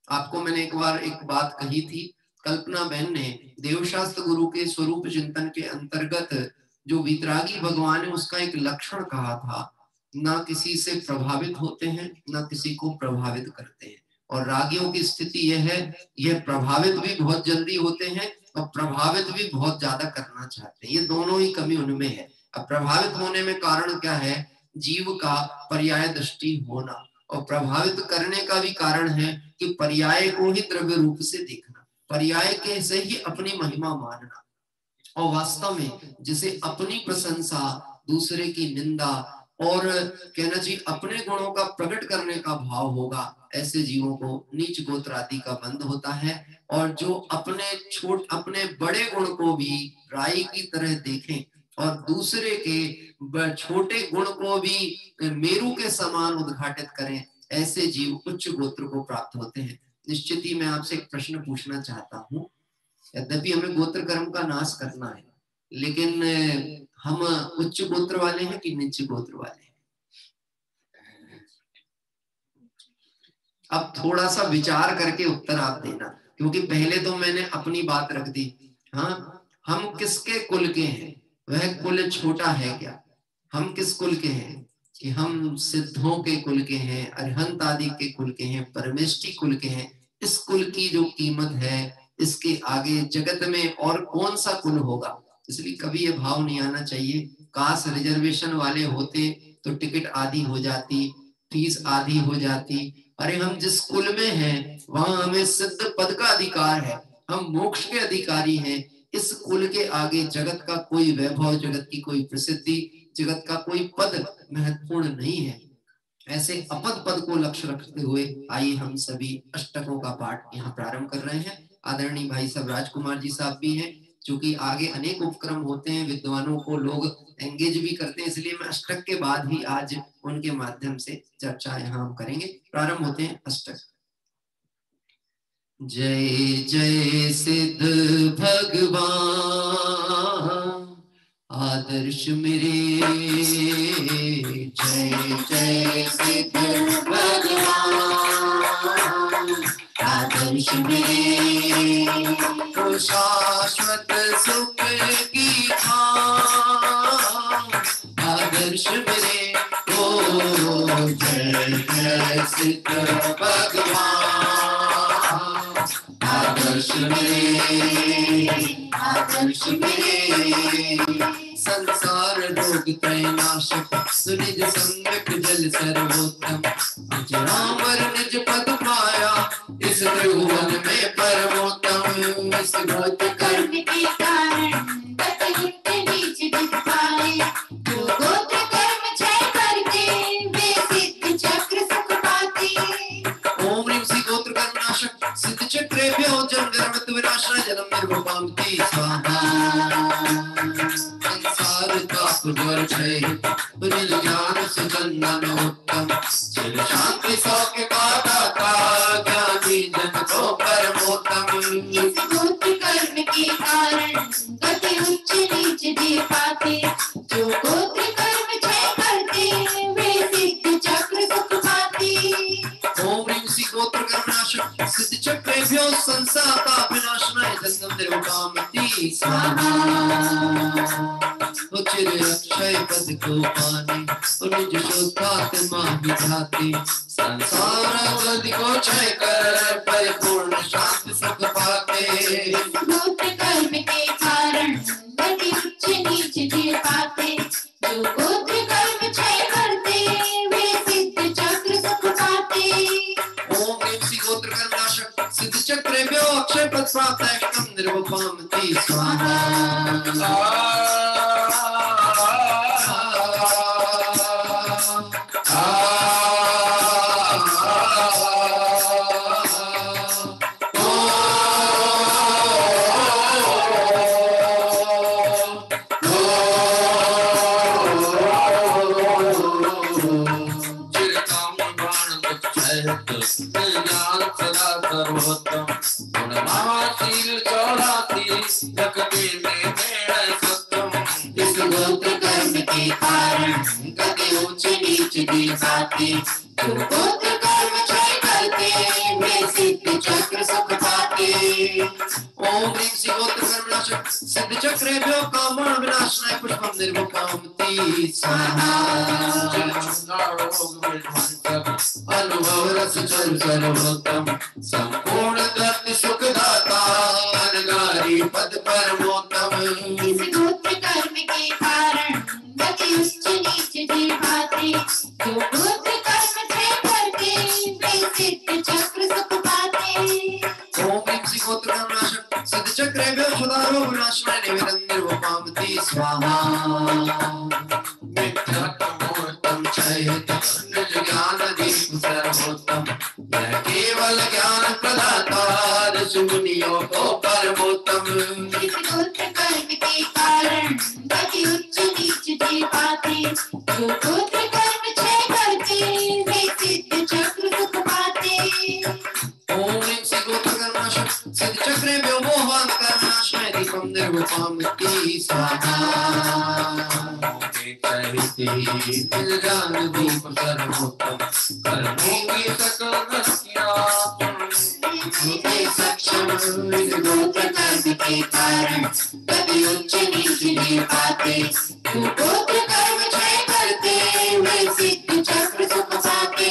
आपको मैंने एक बार एक बात कही थी, कल्पना बहन ने देवशास्त्र गुरु के स्वरूप चिंतन के अंतर्गत जो वितरागी भगवान है उसका एक लक्षण कहा था, ना किसी से प्रभावित होते हैं ना किसी को प्रभावित करते हैं। और रागियों की स्थिति यह है, यह प्रभावित भी बहुत जल्दी होते हैं और प्रभावित भी बहुत ज्यादा करना चाहते हैं। ये दोनों ही कमी उनमें है। अब प्रभावित होने में कारण क्या है? जीव का पर्याय दृष्टि होना, और प्रभावित करने का भी कारण है कि पर्याय को ही द्रव्य रूप से देखना, पर्याय के से ही अपनी महिमा मानना। और वास्तव में जिसे अपनी प्रशंसा, दूसरे की निंदा और कहना चाहिए अपने गुणों का प्रकट करने का भाव होगा, ऐसे जीवों को नीच गोत्र आदि का बंध होता है। और जो अपने बड़े गुण को भी राई की तरह देखें और दूसरे के छोटे गुण को भी मेरु के समान उद्घाटित करें, ऐसे जीव उच्च गोत्र को प्राप्त होते हैं। निश्चित ही मैं आपसे एक प्रश्न पूछना चाहता हूँ। यद्यपि हमें गोत्र कर्म का नाश करना है, लेकिन हम उच्च गोत्र वाले हैं कि नीच गोत्र वाले हैं? अब थोड़ा सा विचार करके उत्तर आप देना, क्योंकि पहले तो मैंने अपनी बात रख दी। हाँ, हम किसके कुल के हैं? वह कुल छोटा है क्या? हम किस कुल के हैं? कि हम सिद्धों के कुल के हैं, अरहंत आदि के कुल के हैं, परमेष्टि कुल के हैं। इस कुल की जो कीमत है, इसके आगे जगत में और कौन सा कुल होगा? इसलिए कभी ये भाव नहीं आना चाहिए काश रिजर्वेशन वाले होते तो टिकट आधी हो जाती, फीस आधी हो जाती। अरे हम जिस कुल में हैं वहां हमें सिद्ध पद का अधिकार है, हम मोक्ष के अधिकारी हैं। इस कुल के आगे जगत का कोई वैभव, जगत की कोई प्रसिद्धि, जगत का कोई पद महत्वपूर्ण नहीं है। ऐसे अपद पद को लक्ष्य रखते हुए आइए हम सभी अष्टकों का पाठ यहाँ प्रारंभ कर रहे हैं। आदरणीय भाई साहब राजकुमार जी साहब भी हैं, क्योंकि आगे अनेक उपक्रम होते हैं, विद्वानों को लोग एंगेज भी करते हैं, इसलिए मैं अष्टक के बाद ही आज उनके माध्यम से चर्चा यहाँ हम करेंगे। प्रारंभ होते हैं अष्टक। जय जय सिद्ध भगवान, आदर्श मेरे। जय जय सिद्ध भगवान, आदर्श मेरे। तो शाश्वत सुख की खान, आदर्श मेरे। ओ जय जय सिद्ध भगवान, आदर्श मेरे, आदर्श मेरे। संसार रोग त्रैनाशक, सुनिज सम्यक जल सर्वोत्तम। निज नाम निज पद पाया, इस त्रिभुवन में परमोत्तम। इस गोत्र कर्म के कारण गतियुक्त नीच दिख पाए, जो गोत्र कर्म क्षय करते वे सिद्ध चक्र सुख पाते। ओम ह्रीं श्री गोत्र कर्मनाशक सिद्ध चक्रेभ्यो जन्ममृत्यु विनाशाय जन्म निर्वपाम्ति स्वाहा। संसार ताप द्वार क्षय, निज ज्ञान सुचंदन उत्तम। चिर शांति सौख्य का दाता, ज्ञानी जन को परमोत्तम। इस गोत्र कर्म के कारण गति उच्च नीच दे पाते, जो गोत्र कर्म क्षय करते वे सिद्ध चक्र सुख पाते। ओम ह्रीं श्री गोत्र कर्मनाशक सिद्ध चक्रेभ्यो संसाता विनाशनाय जन्म निर्वपाम्ति स्वाहा। चिर अक्षय पद को पाने, निज शुद्धात्मा विधाते। संसार गति को क्षय कर परिपूर्ण शांति सुख पाते। गोत्र कर्म के कारण गति उच्च नीच दे पाते, जो गोत्र कर्म क्षय करते वे सिद्ध चक्र सुख पाते। ओम ह्रीं श्री गोत्र कर्मनाशक सिद्ध चक्रेभ्यो अक्षय पद प्राप्त निर्वपाम्ति स्वाहा। इस गोत्र कर्म के निधि पाते, जो गोत्र कर्म क्षय करते वे सिद्ध चक्र सुख पाते। ओम ह्रीं श्री गोत्र कर्मनाशक सिद्ध चक्रेभ्यो कामण विनाशनाय पुष्पम निर्विकामति स्वाहा। अनुभव रस चल सर्वोत्तम संपूर्ण तत्व सुखदाता अनगारी पद परमोत्तम। इस गोत्र कर्म के कारण गति उच्च नीच जी पाते, जो गोत्र कर्म क्षय करते वे सिद्ध चक्र सुख पाते। ओम ह्रीं श्री गोत्र कर्मनाशक सिद्ध चक्रेभ्यो सदारो विनाशनाय निवेदन निर्विकामति स्वाहा। मिथ्यात्मोत्तम चैतन्य ज्ञान दीप सर्वोत्तम, यह केवल ज्ञान प्रदाता ऋषि मुनियों को परमोत्तम। इस गोत्र कर्म के कारण गति उच्च नीच जी पाते, जो गोत्र कर्म क्षय करते वे सिद्ध चक्र सुख पाते। ओम ह्रीं श्री गोत्र कर्मनाशक सिद्ध चक्रेभ्यो मोहांधकार विनाशनाय दीपम निर्विकामति स्वाहा। ज्ञान दीप सर्वोत्तम कर्मों की सकल सक्षम इस गोत्र कर्म के कारण गति उच्च नीच जी पाते, जो गोत्र कर्म क्षय करते वे सिद्ध चक्र सुख पाते।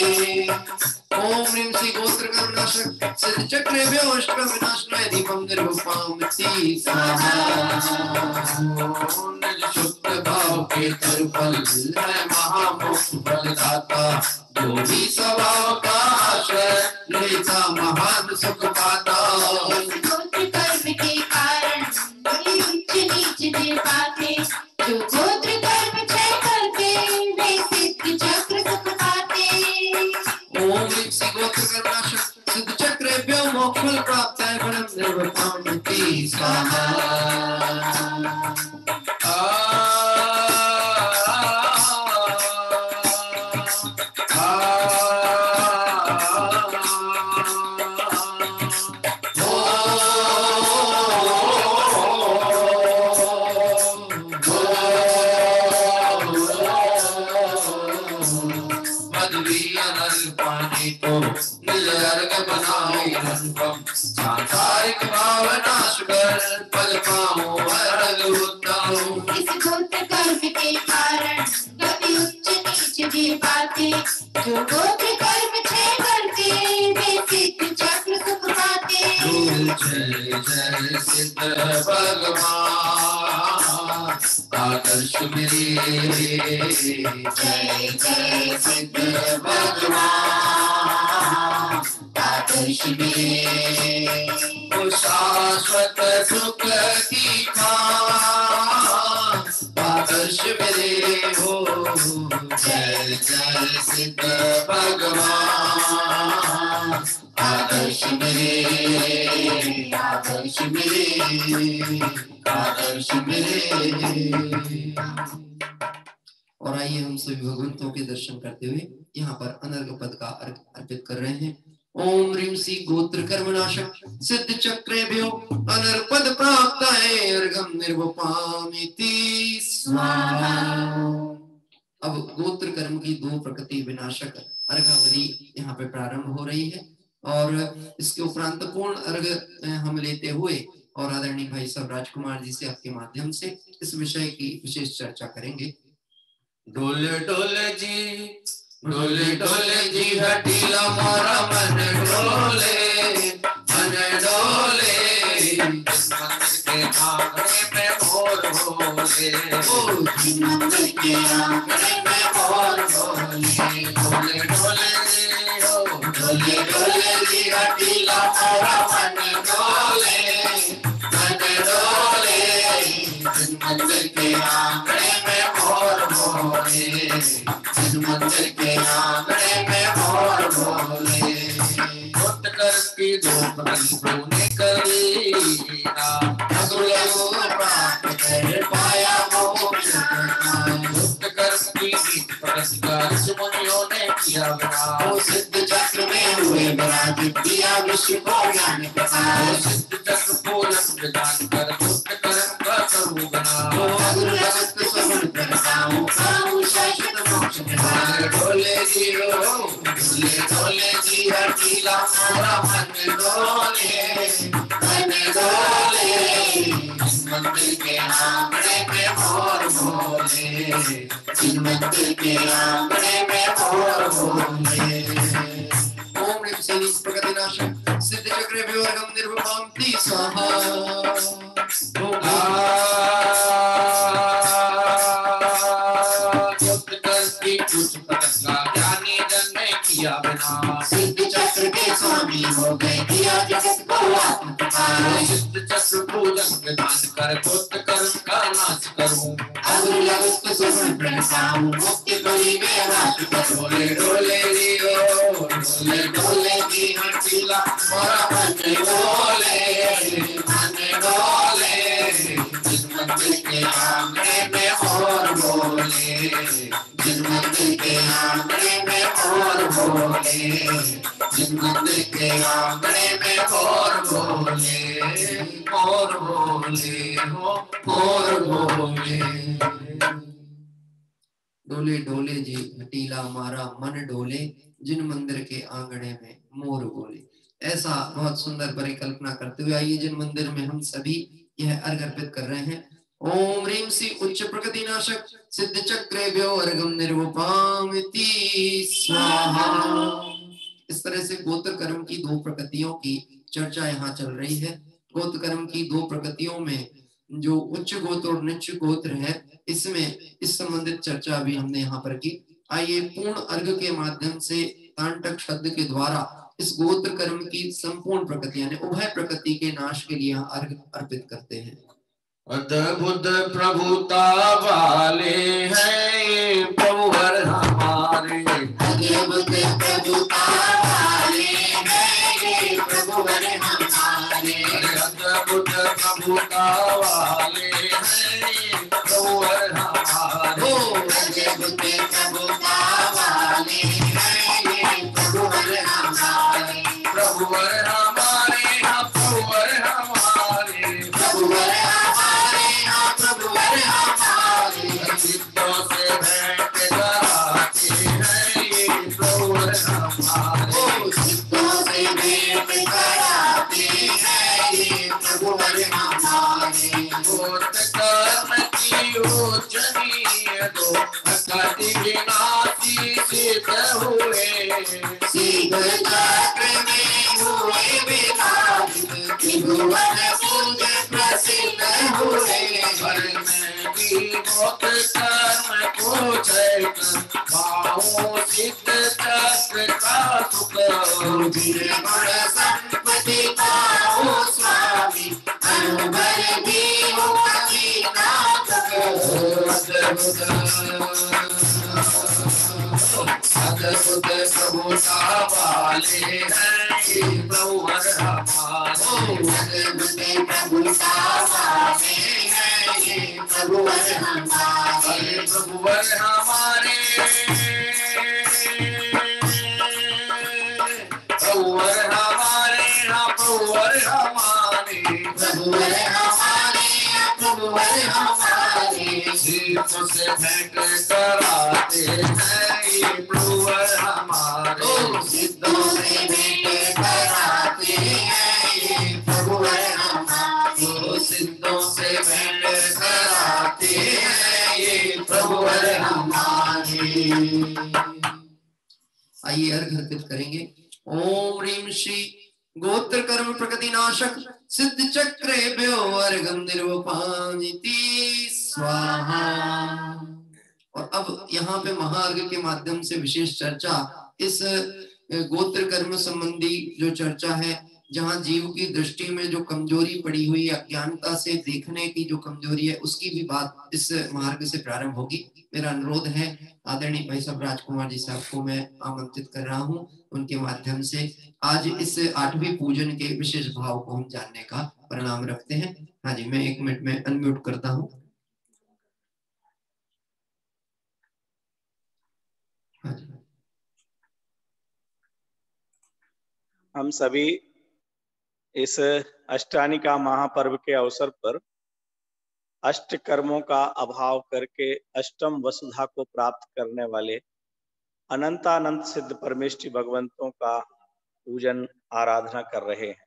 ओम ह्रीं श्री गोत्र कर्मनाशक सिद्ध चक्रेभ्यो अष्टक विनाशनाय दीपम निर्विकामति स्वाहा। शुद्ध भाव के फल है महामोक्ष फलदाता, जो भी स्वभाव का आश्रय लेता महान सुख पाता। इस गोत्र कर्म के कारण गति उच्च नीच जी पाते, जो गोत्र कर्म क्षय करते वे सिद्ध चक्र सुख पाते। ओम ह्रीं श्री गोत्र कर्मनाशक सिद्ध चक्रेभ्यो मोक्ष फल प्राप्ताय फलम निर्विकामति स्वाहा। सांसारिक भावनाश कर पद पाओ अर्घ उत्तम। इस गोत्र कर्म के कारण गति उच्च नीच जी पाते, जो गोत्र कर्म क्षय करते वे सिद्ध चक्र सुख पाते। जय जय सिद्ध भगवान आदर्श मेरे, जय जय सिद्ध भगवान आदर्श मेरे। ओ शाश्वत सुख की खान आदर्श मेरे हो। जय जय सिद्ध भगवान आदर्श मेरे, आदर्श मेरे, आदर्श मेरे। और आइए हम सभी भगवंतों के दर्शन करते हुए यहाँ पर अनर्घ पद का अर्घ अर्पित कर रहे हैं। ओम ह्रीं श्री गोत्र कर्मनाशक सिद्ध चक्रेभ्यो अनर्घ पद प्राप्त है अर्घम निर्विकामति स्वाहा। अब गोत्र कर्म की दो प्रकृति विनाशक अर्घावली यहाँ पे प्रारंभ हो रही है और इसके उपरांत पूर्ण अर्घ हम लेते हुए और आदरणीय भाई साहब राजकुमार जी से आपके माध्यम से इस विषय की विशेष चर्चा करेंगे। डोले डोले जी हटीला मोरा मन डोले, मन डोले मंदिर के आंगने में मोर बोले, मंदिर के आंगने में मोर बोले। डोले डोले जी हटीला मोरा मन डोले, मन डोले मंदिर के आंगने में मोर बोले, मंदिर के आंगने में मोर बोले। गोत्र कर्म की दो प्रकरण ने करीना, लघु प्राप्त कर पाया मोक्ष। गोत्र कर्म की पुरस्कार मुनियों ने किया बना, वो सिद्ध चक्र में हुए विराजित किया विश्व को ज्ञान प्रकाश। सिद्ध चक्र पूर्ण प्रदान कर गोत्र कर्म का करूँ बना, वो अग्र भगत सफल करताओं शाश्वत मोक्ष प्रदान। डोले जियो डोले डोले जी हटीला मोरा मन डोले मंदिर के आंगने में मोर बोले मंदिर के आंगने में मोर बोले ओम ह्रीं श्रीं प्रगतिनाशक सिद्ध चक्रे विवर्गम निर्विभान्ति स्वाहा कुछ ज्ञानी जन ने किया बिना सिद्ध चक्र के स्वामी हो गए किया जगत को आत्मप्रकाश सिद्ध चक्र पूजन विधान कर कोट कर्म का नाश करूं अगुरु लगत सुमन प्रणसाऊं मुक्ति करी में रात डोले डोले जियो डोले डोले जी हटीला मोरा मन डोले मंदिर के आंगने में और बोले मंदिर के आंगने में और बोले मंदिर के आंगने में और बोले हो और बोले डोले डोले जी हटीला मारा मन डोले जिन मंदिर के आंगने में मोर बोले। ऐसा बहुत सुंदर परिकल्पना करते हुए आइए जिन मंदिर में हम सभी यह अर्घ अर्पित कर रहे हैं। ओम ह्रीं श्री उच्च प्रकृति नाशक सिद्ध चक्रे व्योर्गम निर्वपामिति स्वाहा। इस तरह से गोत्र कर्म की दो प्रकृतियों की चर्चा यहाँ चल रही है। गोत्र कर्म की दो प्रकृतियों में जो उच्च गोत्र और नीच गोत्र है, इसमें इस संबंधित चर्चा भी हमने यहाँ पर की। आइए पूर्ण अर्घ के माध्यम से तांडक शब्द के द्वारा इस गोत्र कर्म की संपूर्ण प्रकृति यानी उभय प्रकृति के नाश के लिए अर्घ अर्पित करते हैं। अद्भुत प्रभुता वाले हैं प्रभुवर हमारे अद्भुत प्रभुता वाले हैं प्रभुवर हमारे अद्भुत प्रभुता वाले हैं प्रभुवर हमारे अद्भुत प्रभुता वाले हैं प्रभुवर हमारे प्रभुवर हमारे प्रभुवर हमारे प्रभुवर सिद्धों से भेंट कराते हैं ये प्रभुवर हमारे सिद्धों से भेंट कराते हैं ये प्रभुवर हमारे गोत्र कर्म की उच्चनीय दो अकति विनाशी सिद्ध हुए सिद्ध चक्र में हुए विराजित त्रिभुवन पूज प्रसिद्ध हुए गोत्र कर्म को चैतन पाऊं सिद्ध चक्र का सुख गुण संपत्ति पाओ स्वामी अनुभव दीव कविनाथ अद्भुत प्रभुता वाले हैं ये प्रभुवर हमारे अद्भुत प्रभुता वाले हैं ये प्रभुवर हमारे प्रभुवर हमारे प्रभुवर हमारे प्रभुवर हमारे प्रभुवर हमारे प्रभुवर हमारे सिद्धों से भेंट कराते हैं ये प्रभुवर हमारे सिद्धों से भेंट कराते हैं ये प्रभुवर हमारे सिद्धों से भेंट कराते हैं ये प्रभुवर हमारे। आइए अर्घ अर्पित करेंगे। ओम ह्रीं श्री गोत्र कर्म प्रकृति नाशक सिद्ध चक्रे व्योर्गम निर्वपामिति स्वाहा। और अब यहाँ पे महार्घ के माध्यम से विशेष चर्चा इस गोत्र कर्म संबंधी जो चर्चा है, जहाँ जीव की दृष्टि में जो कमजोरी पड़ी हुई अज्ञानता से देखने की जो कमजोरी है, उसकी भी बात इस मार्ग से प्रारंभ होगी। मेरा अनुरोध है आदरणीय भाई साहब राजकुमार जी साहब को मैं आमंत्रित कर रहा हूँ, उनके माध्यम से आज इस 8वीं पूजन के विशेष भाव को हम जानने का परिणाम रखते हैं। हाँ जी, मैं 1 मिनट में अनम्यूट करता हूँ। हाँ जी, हम सभी इस अष्टानिका महापर्व के अवसर पर अष्ट कर्मों का अभाव करके अष्टम वसुधा को प्राप्त करने वाले अनंतानंत सिद्ध परमेष्टि भगवंतों का पूजन आराधना कर रहे हैं।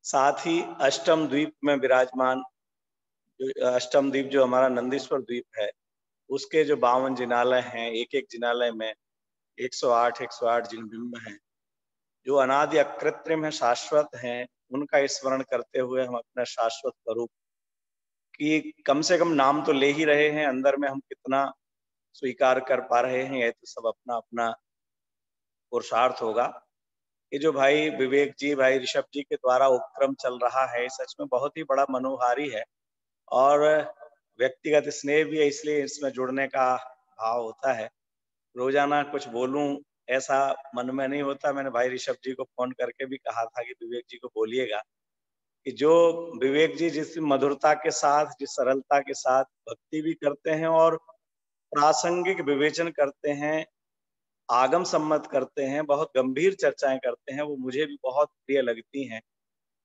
साथ ही अष्टम द्वीप में विराजमान, अष्टम द्वीप जो हमारा नंदीश्वर द्वीप है, उसके जो 52 जिनालय हैं, एक एक जिनालय में 108 जिन बिंब हैं, जो अनादि अकृत्रिम है, शाश्वत हैं, उनका स्मरण करते हुए हम अपना शाश्वत स्वरूप की कम से कम नाम तो ले ही रहे हैं, अंदर में हम कितना स्वीकार कर पा रहे हैं, यह तो सब अपना अपना पुरुषार्थ होगा। ये जो भाई विवेक जी, भाई ऋषभ जी के द्वारा उपक्रम चल रहा है, सच में बहुत ही बड़ा मनोहारी है और व्यक्तिगत स्नेह भी है, इसलिए इसमें जुड़ने का भाव होता है। रोजाना कुछ बोलूं ऐसा मन में नहीं होता। मैंने भाई ऋषभ जी को फोन करके भी कहा था कि विवेक जी को बोलिएगा कि जो विवेक जी जिस मधुरता के साथ, जिस सरलता के साथ भक्ति भी करते हैं और प्रासंगिक विवेचन करते हैं, आगम सम्मत करते हैं, बहुत गंभीर चर्चाएं करते हैं, वो मुझे भी बहुत प्रिय लगती हैं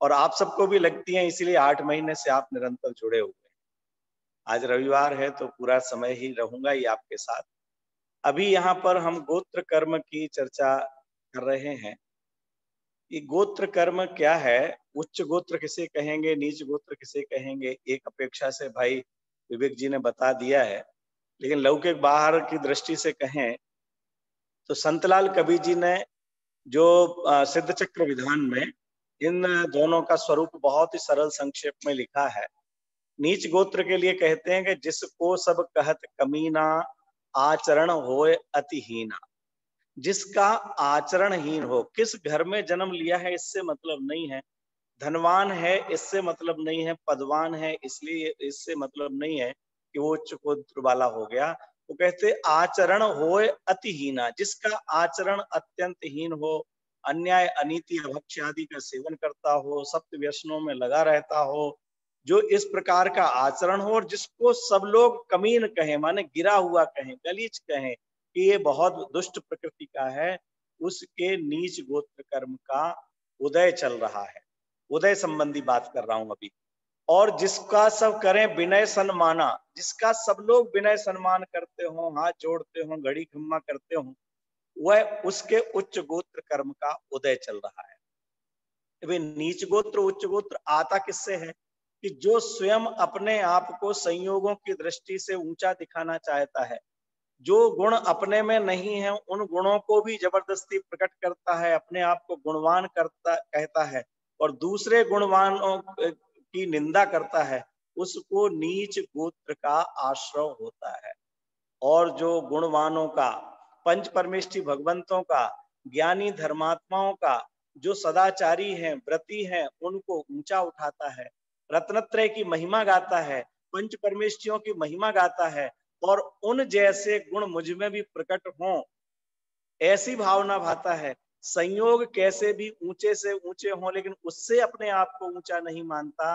और आप सबको भी लगती हैं, इसीलिए 8 महीने से आप निरंतर जुड़े हुए हैं। आज रविवार है तो पूरा समय ही रहूंगा ही आपके साथ। अभी यहाँ पर हम गोत्र कर्म की चर्चा कर रहे हैं। ये गोत्र कर्म क्या है, उच्च गोत्र किसे कहेंगे, नीच गोत्र किसे कहेंगे, एक अपेक्षा से भाई विवेक जी ने बता दिया है, लेकिन लौकिक बाहर की दृष्टि से कहें तो संतलाल कबीर जी ने जो सिद्ध चक्र विधान में इन दोनों का स्वरूप बहुत ही सरल संक्षेप में लिखा है। नीच गोत्र के लिए कहते हैं कि जिसको सब कहत कमीना, आचरण होए अतिहीना। जिसका आचरणहीन हो, किस घर में जन्म लिया है इससे मतलब नहीं है, धनवान है इससे मतलब नहीं है, पदवान है इसलिए इससे मतलब नहीं है कि वो उच्च गोत्र वाला हो गया। वो कहते आचरण होए अतिहीना, जिसका आचरण अत्यंत हीन हो, अन्याय अनीति अभक्ष्य आदि का सेवन करता हो, सप्त व्यसनों में लगा रहता हो, जो इस प्रकार का आचरण हो और जिसको सब लोग कमीन कहें, माने गिरा हुआ कहें, गलीच कहें कि ये बहुत दुष्ट प्रकृति का है, उसके नीच गोत्र कर्म का उदय चल रहा है। उदय संबंधी बात कर रहा हूं अभी। और जिसका सब करें विनय सन्माना, जिसका सब लोग विनय सम्मान करते हो, हाथ जोड़ते हो, घड़ी खम्मा करते हो, वह उसके उच्च गोत्र कर्म का उदय चल रहा है। वे नीच गोत्र उच्च गोत्र आता किससे है कि जो स्वयं अपने आप को संयोगों की दृष्टि से ऊंचा दिखाना चाहता है, जो गुण अपने में नहीं है उन गुणों को भी जबरदस्ती प्रकट करता है, अपने आप को गुणवान करता कहता है और दूसरे गुणवानों की निंदा करता है, उसको नीच गोत्र का आश्रय होता है। और जो गुणवानों का, पंच परमेष्टि भगवंतों का, ज्ञानी धर्मात्माओं का, जो सदाचारी हैं, व्रती हैं, उनको ऊंचा उठाता है, रत्नत्रय की महिमा गाता है, पंच परमेष्टियों की महिमा गाता है और उन जैसे गुण मुझ में भी प्रकट हों ऐसी भावना भाता है। संयोग कैसे भी ऊंचे से ऊंचे हों लेकिन उससे अपने आप को ऊंचा नहीं मानता।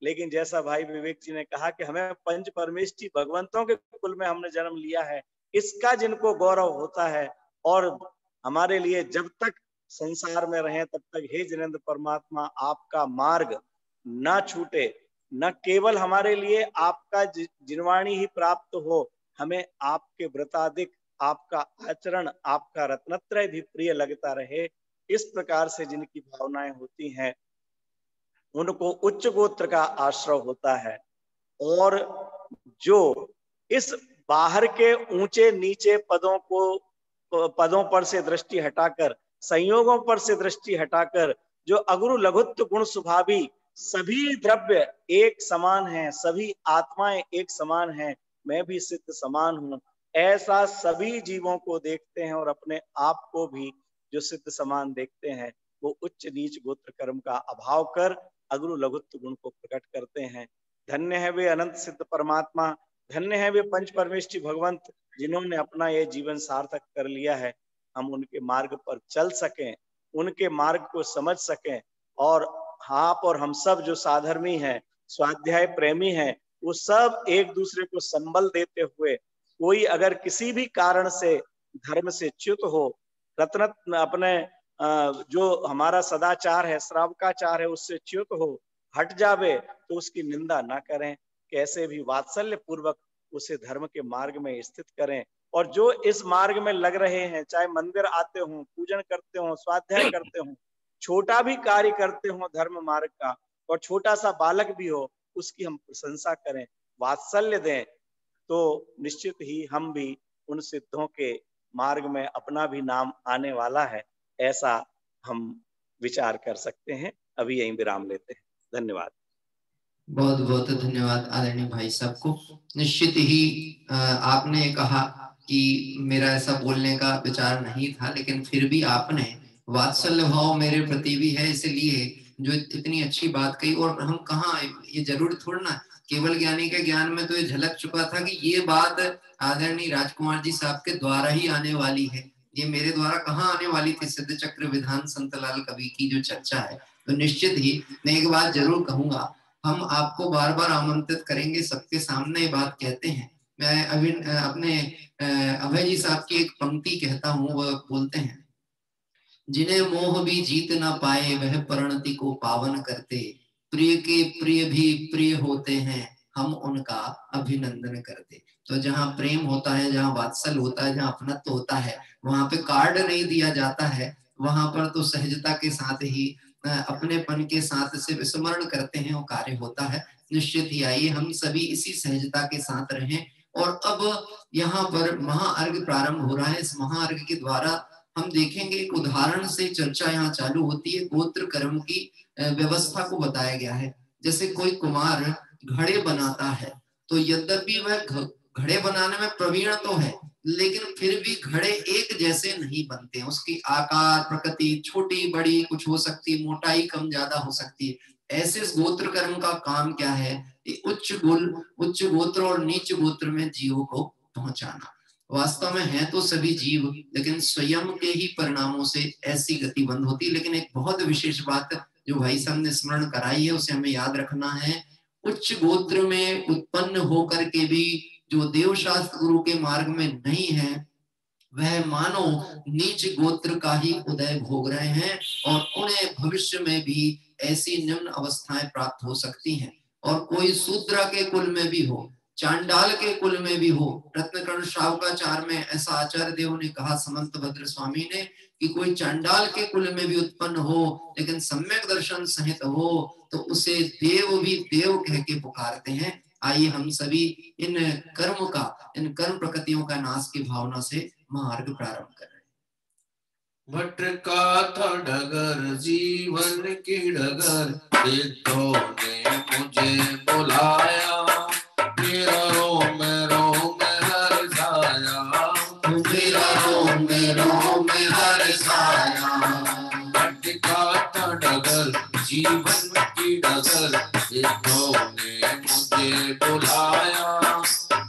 लेकिन जैसा भाई विवेक जी ने कहा कि हमें पंच परमेष्टि भगवंतों के कुल में हमने जन्म लिया है, इसका जिनको गौरव होता है और हमारे लिए जब तक संसार में रहें तब तक हे जिनेंद्र परमात्मा आपका मार्ग न छूटे, न केवल हमारे लिए आपका जिनवाणी ही प्राप्त हो, हमें आपके व्रतादिक, आपका आचरण, आपका रत्नत्रय भी प्रिय लगता रहे। इस प्रकार से जिनकी भावनाएं होती हैं उनको उच्च गोत्र का आश्रय होता है। और जो इस बाहर के ऊंचे नीचे पदों पर से दृष्टि हटाकर, संयोगों पर से दृष्टि हटाकर, जो अगुरु लघुत्व गुण स्वभावी, सभी द्रव्य एक समान हैं, सभी आत्माएं एक समान हैं, मैं भी सिद्ध समान हूं, ऐसा सभी जीवों को देखते हैं और अपने आप को भी जो सिद्ध समान देखते हैं, वो उच्च नीच गोत्र कर्म का अभाव कर अगुरु लघुत्व गुण को प्रकट करते हैं। धन्य है वे अनंत सिद्ध परमात्मा, धन्य है वे पंच परमेष्टि भगवंत, जिन्होंने अपना ये जीवन सार्थक कर लिया है। हम उनके मार्ग पर चल सकें, उनके मार्ग को समझ सकें और आप और हम सब जो साधर्मी हैं, स्वाध्याय प्रेमी हैं, वो सब एक दूसरे को संबल देते हुए, कोई अगर किसी भी कारण से धर्म से च्युत हो, रत्न अपने जो हमारा सदाचार है, श्रावकाचार है, उससे च्युत हो, हट जावे, तो उसकी निंदा ना करें, कैसे भी वात्सल्य पूर्वक उसे धर्म के मार्ग में स्थित करें और जो इस मार्ग में लग रहे हैं, चाहे मंदिर आते हो, पूजन करते हो, स्वाध्याय करते हो, छोटा भी कार्य करते हो धर्म मार्ग का, और छोटा सा बालक भी हो, उसकी हम प्रशंसा करें, वात्सल्य दें, तो निश्चित ही हम भी उन सिद्धों के मार्ग में अपना भी नाम आने वाला है, ऐसा हम विचार कर सकते हैं। अभी यहीं विराम लेते हैं। धन्यवाद। बहुत बहुत धन्यवाद आदरणीय भाई साहब को। निश्चित ही आपने कहा कि मेरा ऐसा बोलने का विचार नहीं था, लेकिन फिर भी आपने वात्सल्य भाव मेरे प्रति भी है, इसलिए जो इतनी अच्छी बात कही। और हम कहाँ, ये जरूर थोड़ा ना केवल ज्ञानी के ज्ञान में तो ये झलक चुका था कि ये बात आदरणीय राजकुमार जी साहब के द्वारा ही आने वाली है, ये मेरे द्वारा कहाँ आने वाली थी। सिद्ध चक्र विधान संतलाल कवि की जो चर्चा है, तो निश्चित ही मैं एक बात जरूर कहूंगा, हम आपको बार बार आमंत्रित करेंगे, सबके सामने ये बात कहते हैं। मैं अभी अपने अभय जी साहब की एक पंक्ति कहता हूँ, वह बोलते हैं, जिन्हें मोह भी जीत ना पाए वह परिणति को पावन करते, प्रिय के प्रिय भी प्रिय होते हैं, हम उनका अभिनंदन करते। तो जहाँ प्रेम होता है, जहाँ वात्सल होता है, जहाँ अपनत्व होता है, वहां पे कार्ड नहीं दिया जाता है, वहां पर तो सहजता के साथ ही अपनेपन के साथ से विस्मरण करते हैं, वो कार्य होता है। निश्चित ही आइए हम सभी इसी सहजता के साथ रहें। और अब यहाँ पर महाअर्घ प्रारंभ हो रहा है। इस महाअर्घ के द्वारा हम देखेंगे, एक उदाहरण से चर्चा यहाँ चालू होती है। गोत्र कर्म की व्यवस्था को बताया गया है। जैसे कोई कुमार घड़े बनाता है, तो यद्यपि वह घड़े बनाने में प्रवीण तो है, लेकिन फिर भी घड़े एक जैसे नहीं बनते हैं। उसकी आकार प्रकृति छोटी बड़ी कुछ हो सकती है, मोटाई कम ज्यादा हो सकती है। ऐसे गोत्र कर्म का काम क्या है, उच्च गोत्र और नीच गोत्र में जीवों को पहुंचाना। वास्तव में है तो सभी जीव, लेकिन स्वयं के ही परिणामों से ऐसी गति बंद होती है। लेकिन एक बहुत विशेष बात जो भाई साहब ने स्मरण कराई है, उसे हमें याद रखना है। उच्च गोत्र में उत्पन्न होकर के भी जो देव शास्त्र गुरु के मार्ग में नहीं है, वह मानो नीच गोत्र का ही उदय भोग रहे हैं, और उन्हें भविष्य में भी ऐसी निम्न अवस्थाएं प्राप्त हो सकती हैं। और कोई शूद्र के कुल में भी हो, चांडाल के कुल में भी हो, रत्नकर्ण श्रावकाचार में ऐसा आचार्य देव ने कहा, समंत भद्र स्वामी ने, कि कोई चांडाल के कुल में भी उत्पन्न हो, लेकिन सम्यक दर्शन सहित हो, तो उसे देव भी देव कह के पुकारते हैं। आइए हम सभी इन कर्म प्रकृतियों का नाश की भावना से मार्ग प्रारंभ कर रहे हैं। भटका था डगर जीवन की डगर, सिद्धों ने मुझे बुलाया, मेरा रोम रोम हर्षाया, मेरा रोम रोम हर्षाया। भटका था डगर जीवन की डगर, सिद्धों ने मुझे बुलाया,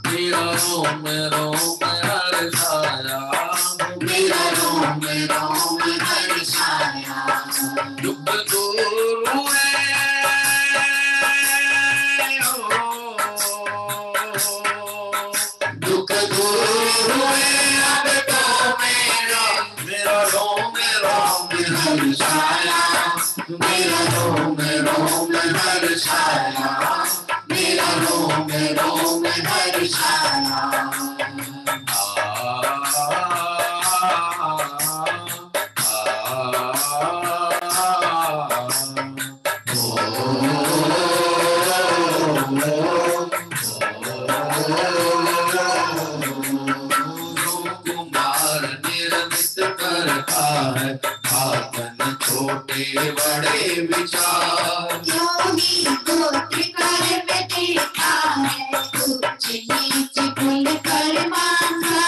मेरा रोम रोम हर्षाया, मेरा रोम रोम हर्षाया। दुख दूर हुए, दुख दूर हुए, अब तो मेरा रोम रोम हर्षाया, मेरा रोम रोम हर्षाया, मेरा रोम रोम हर्षाया। छोटे बड़े विचार, योगी गोत्र कर में देखा है, उच्च नीच कुल कर मांगा।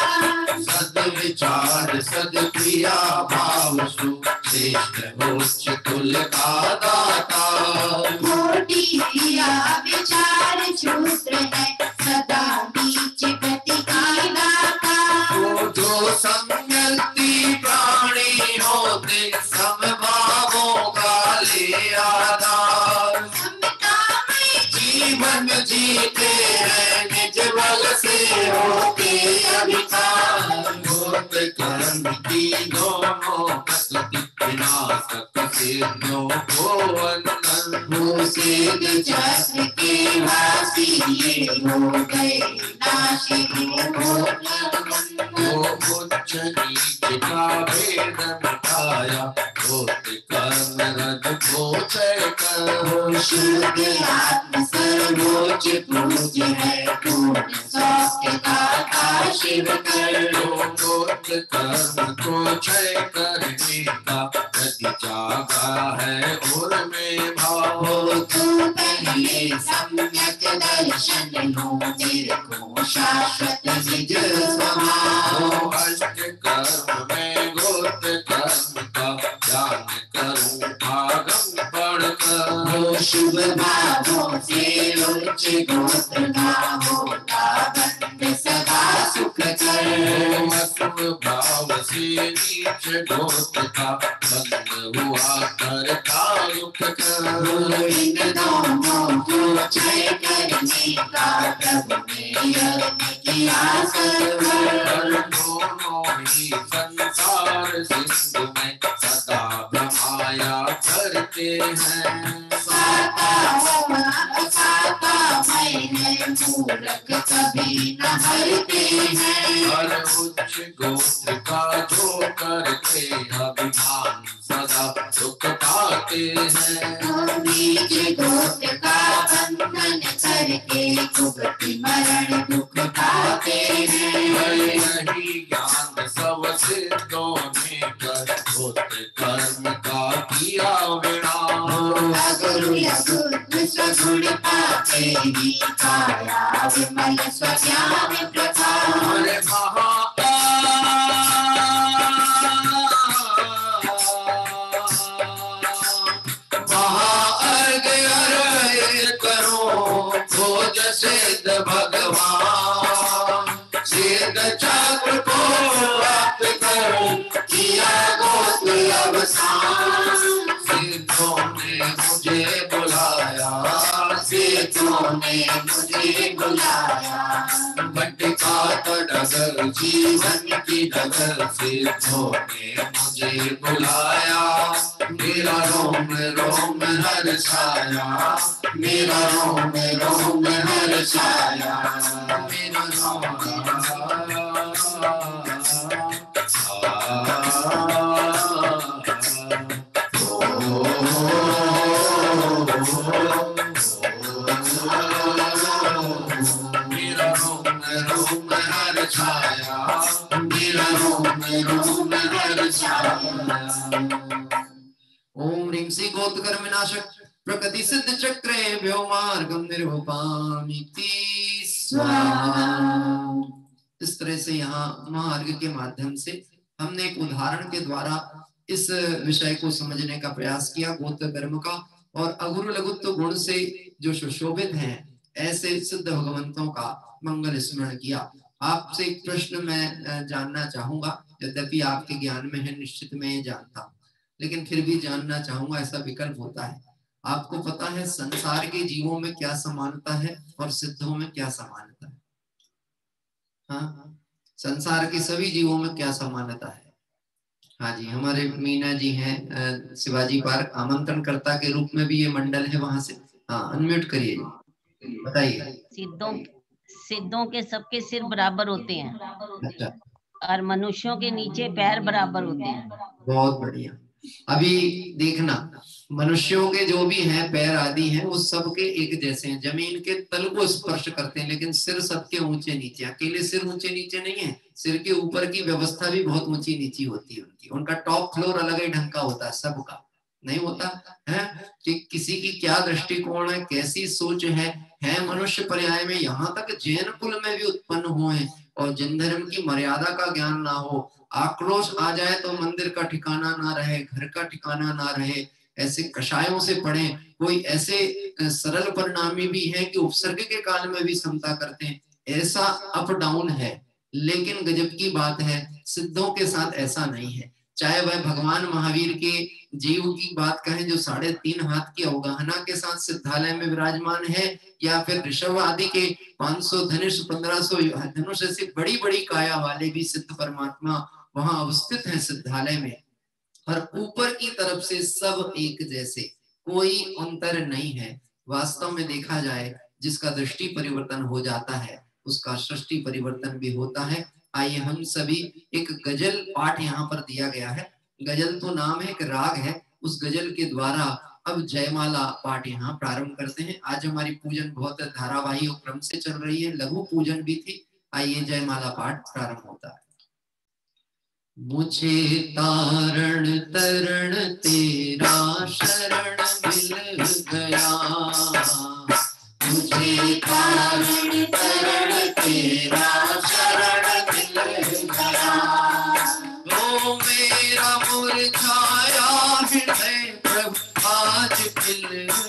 सद विचार सद क्रिया भाव सु, श्रेष्ठ उच्च कुल का दाता। मोटी क्रिया विचार शूद्र है, सदा नीच गति का दाता। वो जो सम्यक्ति प्राणी होते, समभावों का ले आधार। जीवन जीते हैं निज बल से होते अभिकार। गोत्र कर्म की दोनों प्रकृति, विनाशक सिद्धों को वंदन। हो सिद्ध चक्र के वासी ये हो गए नाशी, भेद मिटाया, गोत्र कर्म रज को क्षय कर। शुद्ध आत्म सर्वोच्च पूज्य है, पूर्ण सौख्य दाता शिव कर। गोत्र कर्म को क्षय करने का यदि जागा है और में भाव, तू पहले सम्यक दर्शन लो, तेरे को शाश्वत निज स्वभाव। अष्ट कर्म में गोत्र कर्म का ज्ञान करूं भागम पढ़कर। शुभ भावों से उच्च गोत्र का होता बंद सदा सुख कर। अशुभ भाव से नीच गोत्र का बंद हुआ करता दुख कर। इन दोनों को क्षय करने का प्रभु ने यज्ञ किया सर्वर। दोनों ही संसार सिंधु में सदा भ्रमाया करते हैं। साता हुआ असाता भय है, मूर्ख कभी न हरते हैं। हर उच्च गोत्र का जो करते अभिमान सदा दुख पाते हैं। नीच गोत्र का बंधन करके कुगति मरण दुख पाते हैं। यही ज्ञान सब सिद्धों ने कर गोत्र कर्म का किया विनाश। अगुरु लघु सगुण पाते ही काया विमल स्वज्ञान प्रकाश। हरे सिद्ध भगवान सिद्ध चक्र को प्राप्त कर किया गोत्र अवसान। सिद्धों ने मुझे बुलाया, सिद्धों ने मुझे बुलाया। भटका डगर जीवन की डगर, सिद्धों ने मुझे बुलाया। मेरा रोम रोम हर्षाया, मेरा रोम रोम हर्षाया, मेरा रोम ओम ह्रीं श्री गोत्रकर्म विनाशक प्रकृति सिद्ध चक्रे व्योमार्गम निर्वपामिति स्वाहा। इस तरह से यहाँ महामार्ग के माध्यम से हमने एक उदाहरण के द्वारा इस विषय को समझने का प्रयास किया, गोत्र कर्म का, और अगुरु लघुत्व गुण से जो सुशोभित हैं ऐसे सिद्ध भगवंतों का मंगल स्मरण किया। आपसे एक प्रश्न मैं जानना चाहूंगा, यद्यपि आपके ज्ञान में है, निश्चित मैं ये जानता हूँ, लेकिन फिर भी जानना चाहूंगा, ऐसा विकल्प होता है। आपको पता है संसार के जीवों में क्या समानता है और सिद्धों में क्या समानता है? हाँ, संसार के सभी जीवों में क्या समानता है? हाँ जी, हमारे मीना जी हैं शिवाजी पार्क आमंत्रणकर्ता के रूप में भी ये मंडल है, वहां से हाँ अनम्यूट करिए, बताइए। सिद्धों के सबके सिर बराबर होते हैं। अच्छा, और मनुष्यों के नीचे पैर बराबर होते हैं। बहुत बढ़िया। अभी देखना, मनुष्यों के जो भी हैं पैर आदि हैं वो सबके एक जैसे हैं, जमीन के तल को स्पर्श करते हैं, लेकिन सिर सबके ऊंचे नीचे। अकेले सिर ऊंचे नीचे नहीं है, सिर के ऊपर की व्यवस्था भी बहुत ऊंची नीची होती है उनकी। उनका टॉप फ्लोर अलग ही ढंग का होता है, सबका नहीं होता है कि किसी की क्या दृष्टिकोण है, कैसी सोच है मनुष्य पर्याय में, यहाँ तक जैन कुल में भी उत्पन्न हुए और जिन धर्म की मर्यादा का ज्ञान ना हो, आक्रोश आ जाए तो मंदिर का ठिकाना ना रहे, घर का ठिकाना ना रहे, ऐसे कषायों से पढ़े। कोई ऐसे सरल परिणामी भी हैं कि उपसर्ग के काल में भी समता करते हैं। ऐसा अप डाउन है, लेकिन गजब की बात है सिद्धों के साथ ऐसा नहीं है। चाहे वह भगवान महावीर के जीव की बात कहें जो 3.5 हाथ की अवगाहना के साथ सिद्धालय में विराजमान है, या फिर ऋषभ आदि के 500 धनुष 1500 धनुष ऐसी बड़ी बड़ी काया वाले भी सिद्ध परमात्मा वहां अवस्थित हैं सिद्धालय में। और ऊपर की तरफ से सब एक जैसे, कोई अंतर नहीं है। वास्तव में देखा जाए जिसका दृष्टि परिवर्तन हो जाता है उसका सृष्टि परिवर्तन भी होता है। आइए हम सभी एक गजल पाठ यहाँ पर दिया गया है। गजल तो नाम है, एक राग है। उस गजल के द्वारा अब जयमाला पाठ यहाँ प्रारंभ करते हैं। आज हमारी पूजन बहुत धारावाही और क्रम से चल रही है, लघु पूजन भी थी। आइए जयमाला पाठ प्रारंभ होता है। मुझे तारण तरण तेरा शरण मिल गया, मुझे तारण तरण तेरा शरण मिल गया। ओ मेरा मुरझाया हृदय प्रभु आज खिल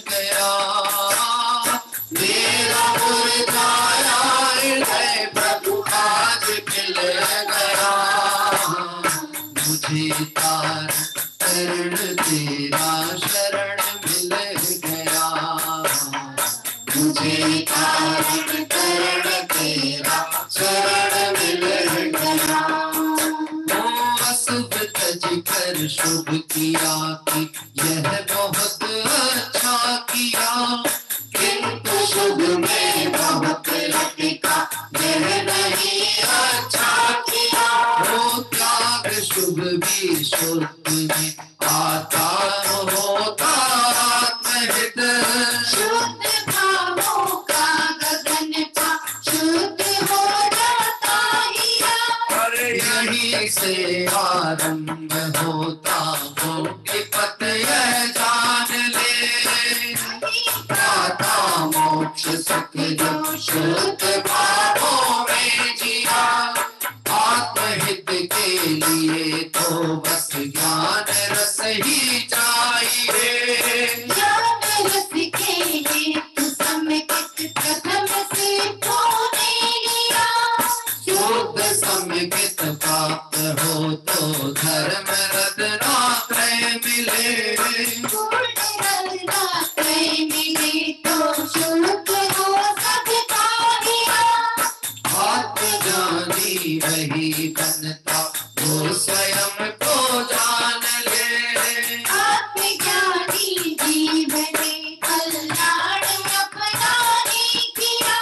गया, मेरा मुरझाया हृदय प्रभु आज खिल गया। मुझे तारण तेरा शरण मिल गया, मुझे तारण तेरा शरण मिल गया। ओ अशुभ तज कर शुभ किया कि यह बहुत अच्छा किया, किंतु शुभ में बहुत लटका यह नहीं अच्छा किया। ओ त्याग शुभ भी शुद्ध में आता होता आत्महित, शुद्ध भावों का गगन का शुद्ध हो जाता हिया। और यही से आरंभ होता हो विपत यह जान ले, आता मोक्ष सुख जो शुद्ध भावों में जिया। आत्महित के लिए तो बस ज्ञान रस ही चाहिए, ज्ञान रस के लिए तो समेकित प्रथम से तूने लिया। शुद्ध समेकित प्राप्त हो तो धर्म रत्नात्रय मिले, पूर्ण रत्नात्रय मिले तो शुद्ध हो सबका हिया। आत्मज्ञानी वही बनता वो स्वयं को जान ले, आत्मज्ञानी जीवन कल्याण अपनाने किया।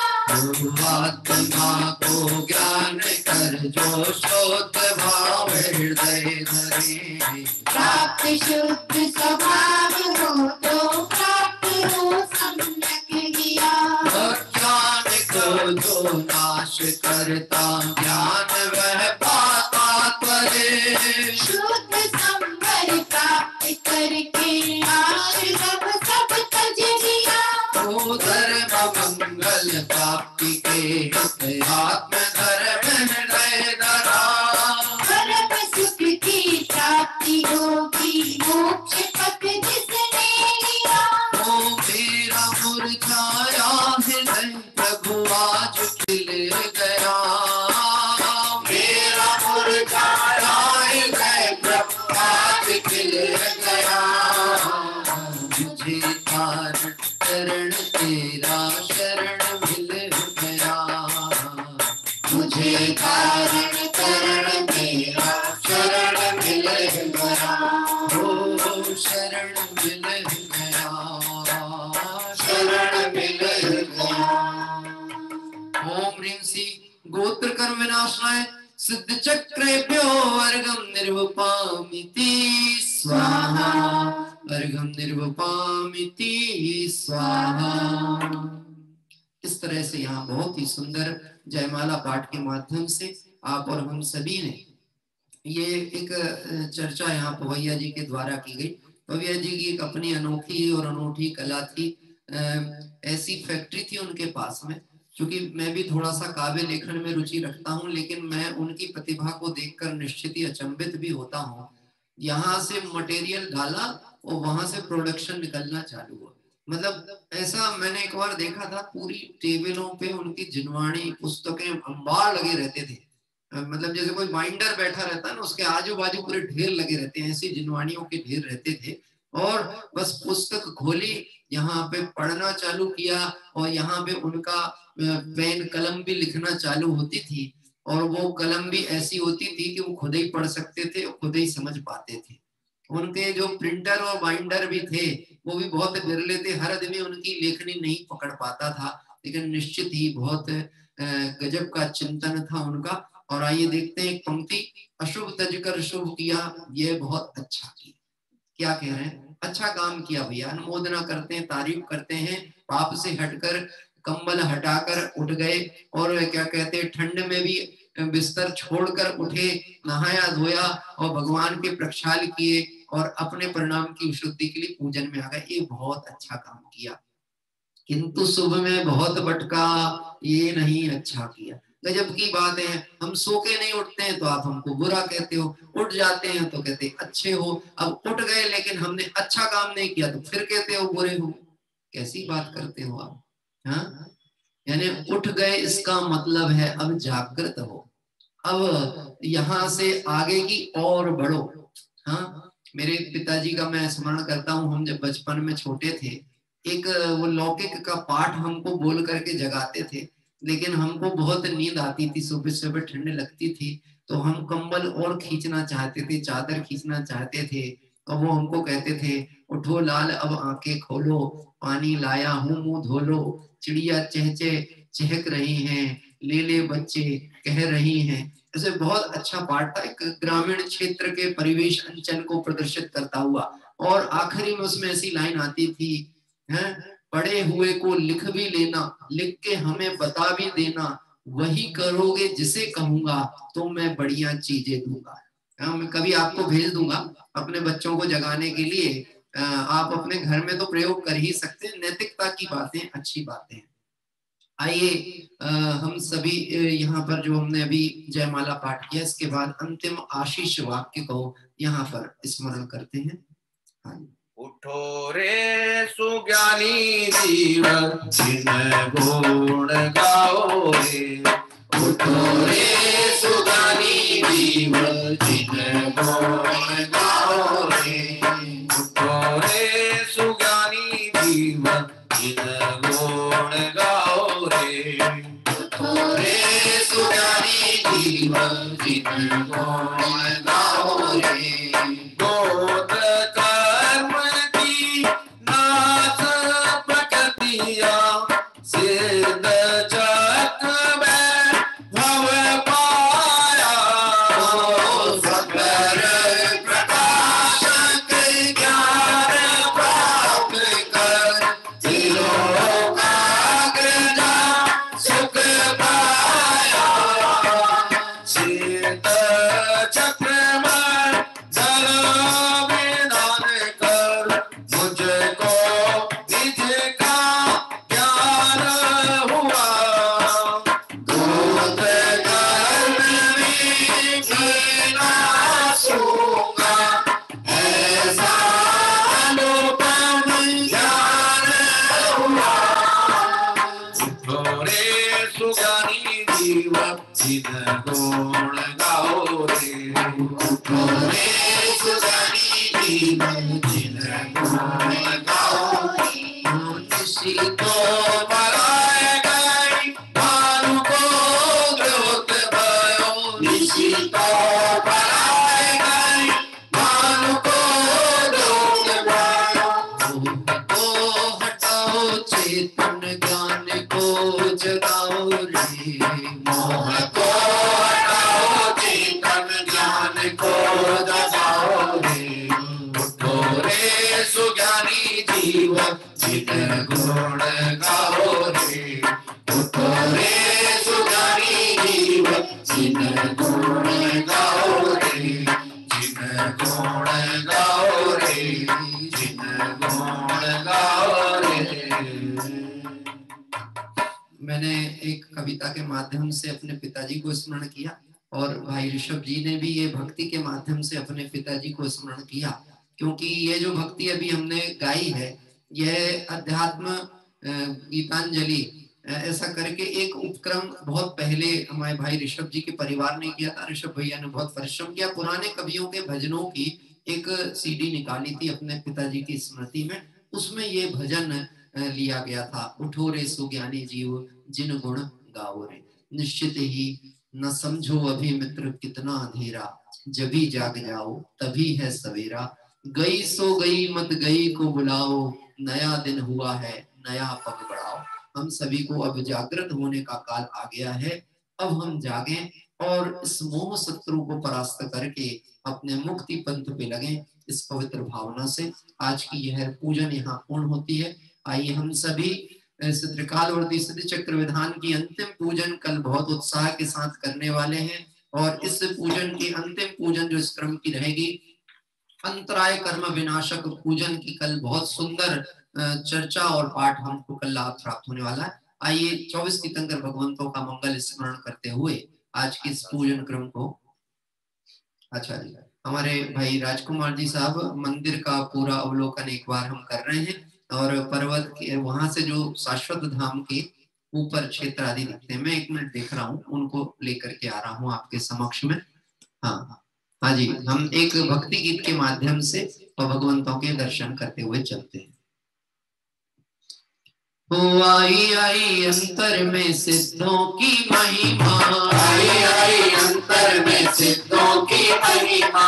आत्मा को ज्ञान कर जो शुद्ध भाव हृदय धरे, प्राप्त शुद्ध स्वभाव हो तो प्राप्त हो सम्यक ज्ञान। ज्ञान को जो नाश करता ज्ञान वह पाता त्वरे, शुद्ध संवर प्राप्त करके आश्रम सब तज दिया। तो धर्म मंगल प्राप्ति के हित आत्म धर्म हृदय धरा, परम सुख की प्राप्ति होगी मोक्ष पथ जिसने लिया। ओ मेरा मुरझाया हृदय प्रभु आज खिल गया, मेरा मुरझाया हृदय प्रभु आज खिल गया। मुझे तारण तरण तेरा शरण मिल गया, मुझे तारण तरण तेरा शरण मिल गया। ओ शरण मिल गया, शरण मिल गया। ओम ह्रीं सी गोत्र कर्म विनाशाय सिद्ध चक्रेभ्यो अर्घं निर्वपामिति स्वाहा, अर्घं निर्वपामिति स्वाहा। इस तरह से यहाँ बहुत ही सुंदर जयमाला पाठ के माध्यम से आप और हम सभी ने ये एक चर्चा यहाँ पवैया जी के द्वारा की गई। पवैया जी की एक अपनी अनोखी और अनूठी कला थी, ऐसी फैक्ट्री थी उनके पास में। क्योंकि मैं भी थोड़ा सा काव्य लेखन में रुचि रखता हूँ, लेकिन मैं उनकी प्रतिभा को देखकर निश्चित ही अचंभित भी होता हूँ। यहाँ से मटेरियल डाला और वहां से प्रोडक्शन निकलना चालू हुआ। मतलब ऐसा मैंने एक बार देखा था, पूरी टेबलों पे उनकी जिनवाणी पुस्तकें अंबार लगे रहते थे। मतलब जैसे कोई बाइंडर बैठा रहता है ना, उसके आजू बाजू पूरे ढेर लगे रहते हैं, ऐसी जिनवाणियों के ढेर रहते थे। और बस पुस्तक खोली, यहाँ पे पढ़ना चालू किया और यहाँ पे उनका पेन कलम भी लिखना चालू होती थी। और वो कलम भी ऐसी होती थी कि वो खुद ही पढ़ सकते थे और खुद ही समझ पाते थे। उनके जो प्रिंटर और बाइंडर भी थे वो भी बहुत विरले थे, हर आदमी उनकी लेखनी नहीं पकड़ पाता था, लेकिन निश्चित ही बहुत गजब का चिंतन था उनका। और आइए देखते हैं एक पंक्ति, अशुभ तज कर शुभ किया, ये बहुत अच्छा किया। क्या कह रहे हैं? अच्छा काम किया भैया, अनुमोदना करते हैं, तारीफ करते हैं। पाप से हटकर, कंबल हटाकर उठ गए, और क्या कहते हैं, ठंड में भी बिस्तर छोड़कर उठे, नहाया धोया और भगवान के प्रक्षाल किए और अपने परिणाम की शुद्धि के लिए पूजन में आ गए। ये बहुत अच्छा काम किया। किंतु शुभ में बहुत भटका, ये नहीं अच्छा किया। गजब की बात है, हम सो के नहीं उठते हैं तो आप हमको बुरा कहते हो, उठ जाते हैं तो कहते अच्छे हो। अब उठ गए लेकिन हमने अच्छा काम नहीं किया तो फिर कहते हो बुरे हो। कैसी बात करते हो आप? हाँ, यानी उठ गए इसका मतलब है अब जागृत हो, अब यहाँ से आगे की और बढ़ो। हाँ, मेरे पिताजी का मैं स्मरण करता हूँ, हम जब बचपन में छोटे थे, एक वो लौकिक का पाठ हमको बोल करके जगाते थे, लेकिन हमको बहुत नींद आती थी, सुबह सुबह ठंड लगती थी, तो हम कंबल और खींचना चाहते थे, चादर खींचना चाहते थे, तो वो हमको कहते थे, उठो लाल अब आंखें खोलो, पानी लाया हूँ मुंह धो लो, चिड़िया चहचे चहक रही हैं, ले ले बच्चे कह रही हैं। ऐसे बहुत अच्छा पाठ था, एक ग्रामीण क्षेत्र के परिवेश अंचल को प्रदर्शित करता हुआ। और आखिरी में उसमें ऐसी लाइन आती थी, हैं, पढ़े हुए को लिख भी लेना, लिख के हमें बता भी देना, वही करोगे जिसे कहूंगा तो मैं बढ़िया चीजें दूंगा। मैं कभी आपको भेज दूंगा अपने बच्चों को जगाने के लिए, आप अपने घर में तो प्रयोग कर ही सकते हैं। नैतिकता की बातें, अच्छी बातें। आइए हम सभी यहाँ पर जो हमने अभी जयमाला पाठ किया, इसके बाद अंतिम आशीष वाक्य को यहाँ पर स्मरण करते हैं। हाँ, उठो रे सुज्ञानी जीव जिन गुण गाओ रे, उठो रे सुज्ञानी जीव जिन गुण गाओ रे, उठो रे सुज्ञानी जीव जिन गुण गाओ रे, उठो रे सुज्ञानी जीव जिन गुण गाओ रे। गोद कर्म की नाथ प्रकृतिया, सिद्ध जग में भव पाया, सकर प्रकाशक ज्ञान प्राप्त कर, तिलोकाग्रजा सुख पाया, सिद्ध चक्र में जल विधान कर, मुझको निजका ज्ञान हुआ, दूध गर्भ में जीना सूंगा, ऐसा अनुपम ज्ञान हुआ। उठो रे सुज्ञानी जीव जिन गुण गाओ रे, उठो रे सुज्ञानी जीव जिन गुण गाओ रे, निशी को मराए गई भानु को द्योत भयो, निशी को मराए गई भानु को द्योत भयो, को हटाओ चेतन ज्ञान को जगाओ रे, मोह को हटाओ चेतन ज्ञान को जगाओ रे, उठो रे सुज्ञानी जीव जिन गुण गाओ रे, उठो रे सुज्ञानी जीव जिन गुण गाओ रे, जिन गुण गाओ रे, जिन गुण गाओ रे। मैंने एक कविता के माध्यम से अपने पिताजी को स्मरण किया, और भाई ऋषभ जी ने भी ये भक्ति के माध्यम से अपने पिताजी को स्मरण किया, क्योंकि ये जो भक्ति अभी हमने गाई है, यह अध्यात्म गीतांजलि ऐसा करके एक उपक्रम बहुत पहले हमारे भाई ऋषभ जी के परिवार ने किया था। ऋषभ भैया ने बहुत परिश्रम किया, पुराने कवियों के भजनों की एक सीडी निकाली थी अपने पिताजी की स्मृति में, उसमें ये भजन लिया गया था, उठो रे सुज्ञानी जीव जिन गुण गाओ रे, निश्चित ही न समझो अभी मित्र कितना अंधेरा, जभी जाग जाओ तभी है सवेरा, गई सो गई मत गई को बुलाओ, नया दिन हुआ है नया पग बढ़ाओ। हम सभी को अब जागृत होने का काल आ गया है, अब हम जागें और इस मोह शत्रु को परास्त करके अपने मुक्ति पंथ पे लगे। इस पवित्र भावना से आज की यह पूजन यहाँ पूर्ण होती है। आइए हम सभी इस त्रिकालवर्ती सिद्धि चक्र विधान की अंतिम पूजन कल बहुत उत्साह के साथ करने वाले हैं और इस पूजन की अंतिम पूजन जो इस क्रम की रहेगी अंतराय कर्म विनाशक पूजन की कल बहुत सुंदर चर्चा और पाठ हमको कल लाभ प्राप्त होने वाला है। आइए 24 तीर्थंकर भगवंतों का मंगल स्मरण करते हुए आज के इस पूजन क्रम को आचार्य हमारे भाई राजकुमार जी साहब मंदिर का पूरा अवलोकन एक बार हम कर रहे हैं और पर्वत के वहां से जो शाश्वत धाम के ऊपर क्षेत्र आदि दिखते हैं, मैं 1 मिनट देख रहा हूँ, उनको लेकर के आ रहा हूँ आपके समक्ष में। हाँ हाँ जी, हम एक भक्ति गीत के माध्यम से भगवंतों के दर्शन करते हुए चलते हैं। आई आई अंतर में सिद्धों की महिमा, आई आई अंतर में सिद्धों की महिमा,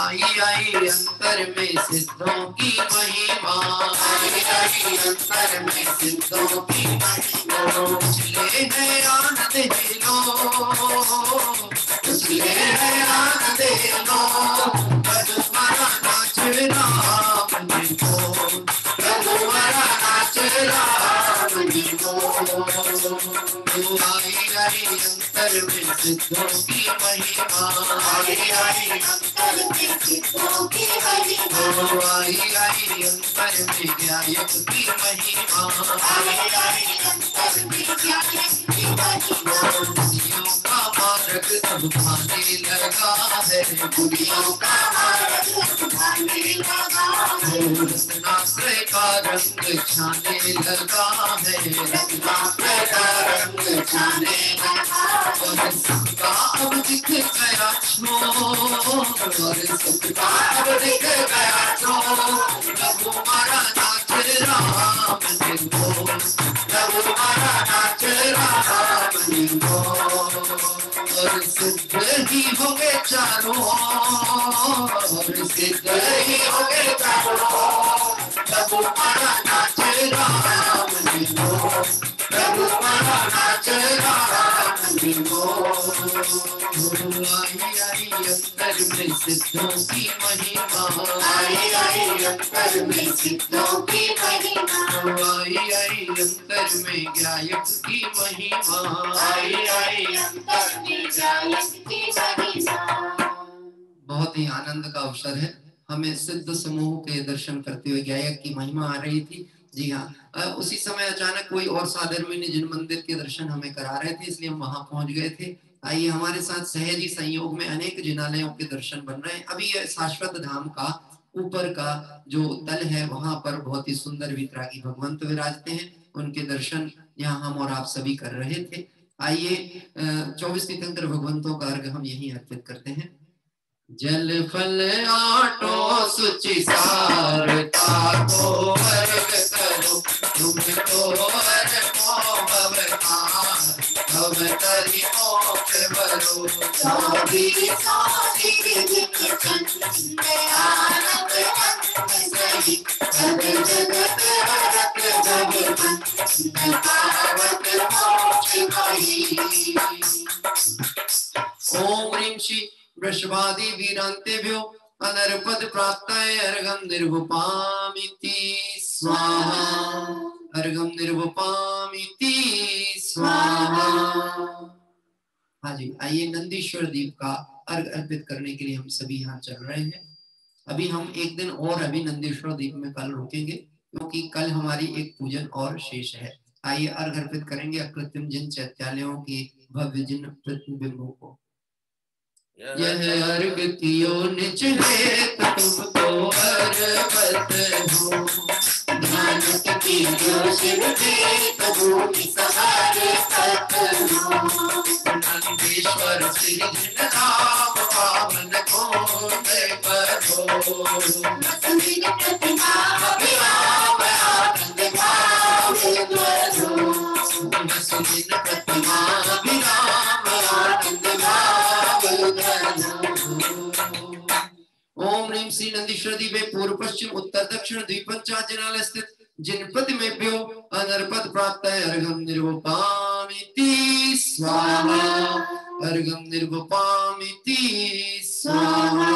आई आई अंतर में सिद्धों की महिमा, आई आई अंतर में सिद्धों की महिमा। उछले है आनंद लो, उछले है आनंद लो, तुम्हारा नाच राम जी को, तुम्हारा नाच राम जी को। आई आई अंतर में सिद्धों की महिमा, आई आई अंतर में सिद्धों की महिमा, आई आई अंतर में गायक की महिमा, आई आई अंतर में गायक की महिमा। बुढ़ियों का मार्ग सब खाने लगा है, बुढ़ियों का मार्ग खाने लगा है, रत्नाश्रय का रंग छाने लगा है, रत्नाश्रय का रंग छाने लगा है। और सबका अब दिख गया छोर, और सबका अब दिख गया छोर, प्रभु हमारा नाच राम जी को, प्रभु हमारा नाच राम जी को। और सिद्ध ही हो गए चारों, और सिद्ध ही हो गए चारों, प्रभु हमारा नाच राम जी को, प्रभु हमारा नाच राम जी को। आई आई अंतर में सिद्धों की महिमा, आई आई अंतर में सिद्धों की महिमा, आई आई अंतर में गायक की महिमा, आई आई अंतर में गायक की महिमा। बहुत ही आनंद का अवसर है। हमें सिद्ध समूह के दर्शन करते हुए गायक की महिमा आ रही थी। जी हाँ, उसी समय अचानक कोई और साधर्मी जिन मंदिर के दर्शन हमें करा रहे थे, इसलिए हम वहां पहुंच गए थे। आइए हमारे साथ सहजी संयोग में अनेक जिनालयों के दर्शन बन रहे हैं। अभी यह शाश्वत धाम का ऊपर का जो तल है वहां पर बहुत ही सुंदर वितरागी भगवंत विराजते हैं, उनके दर्शन यहाँ हम और आप सभी कर रहे थे। आइए 24 तीर्थंकर भगवंतों का अर्घ हम यही अर्पित करते हैं। जल फल आटो सुचि सारता को अर्घ करो, तुमको अर्पो भवतार, भव तरि मोक्ष भरो। साधी साधी जित चंद आनंद अंत सही, जग जगत हरत भगवंत पावत मोक्ष भई। ओम ह्रीं श्री वृषभादि वीरांतेभ्यो अनर्पद प्राप्ताय अर्घं निर्वपामिति स्वाहा, अर्घं निर्वपामिति स्वाहा। हाँ जी, आइए नंदीश्वर दीप का अर्घ अर्पित करने के लिए हम सभी यहाँ चल रहे हैं। अभी हम एक दिन और अभी नंदीश्वर दीप में कल रुकेंगे, क्योंकि कल हमारी एक पूजन और शेष है। आइए अर्घ अर्पित करेंगे अकृत्रिम जिन चैत्यालयों के भव्य जिन प्रतिबिंबों को। यह अर्घ कियो निज हेत तुमको अर्पत हो, ध्यानत की जो शिव देत भूमि समर्पत हो। नंदीश्वर श्री जिन धाम पावन कोट करो, वसुदिन प्रतिमा विराम आनंद भाव धरो। वसुदिन प्रतिमा विराम आनंद भाव धरो। ओम ह्रीं श्री नंदीश्वर दीपे पूर्व पश्चिम उत्तर दक्षिण द्विपंचाजिनालय स्थित जिन प्रतिमेभ्यो अनर्पद प्राप्त अर्घं निर्वपामिति स्वाहा, अर्घम निर्वपामिति स्वाहा।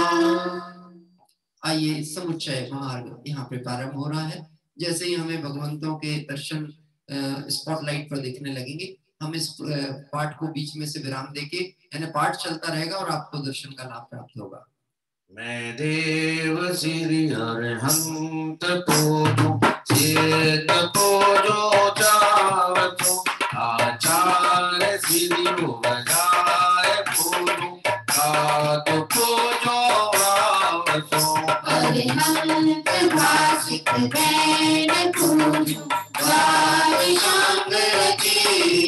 आइए समुच्चय महार्घ यहाँ पे प्रारंभ हो रहा है। जैसे ही हमें भगवंतों के दर्शन स्पॉटलाइट पर दिखने लगेंगे, हम इस पाठ को बीच में से विराम देके, यानी पाठ चलता रहेगा और आपको दर्शन का लाभ प्राप्त होगा। मैं देव श्री अरहंत पूजो चेत पूजो चावतो आचार्य श्री बजाय पूजो कात पूजो आवतो अरहंत भाषित वैन पूजो वारि शांकर की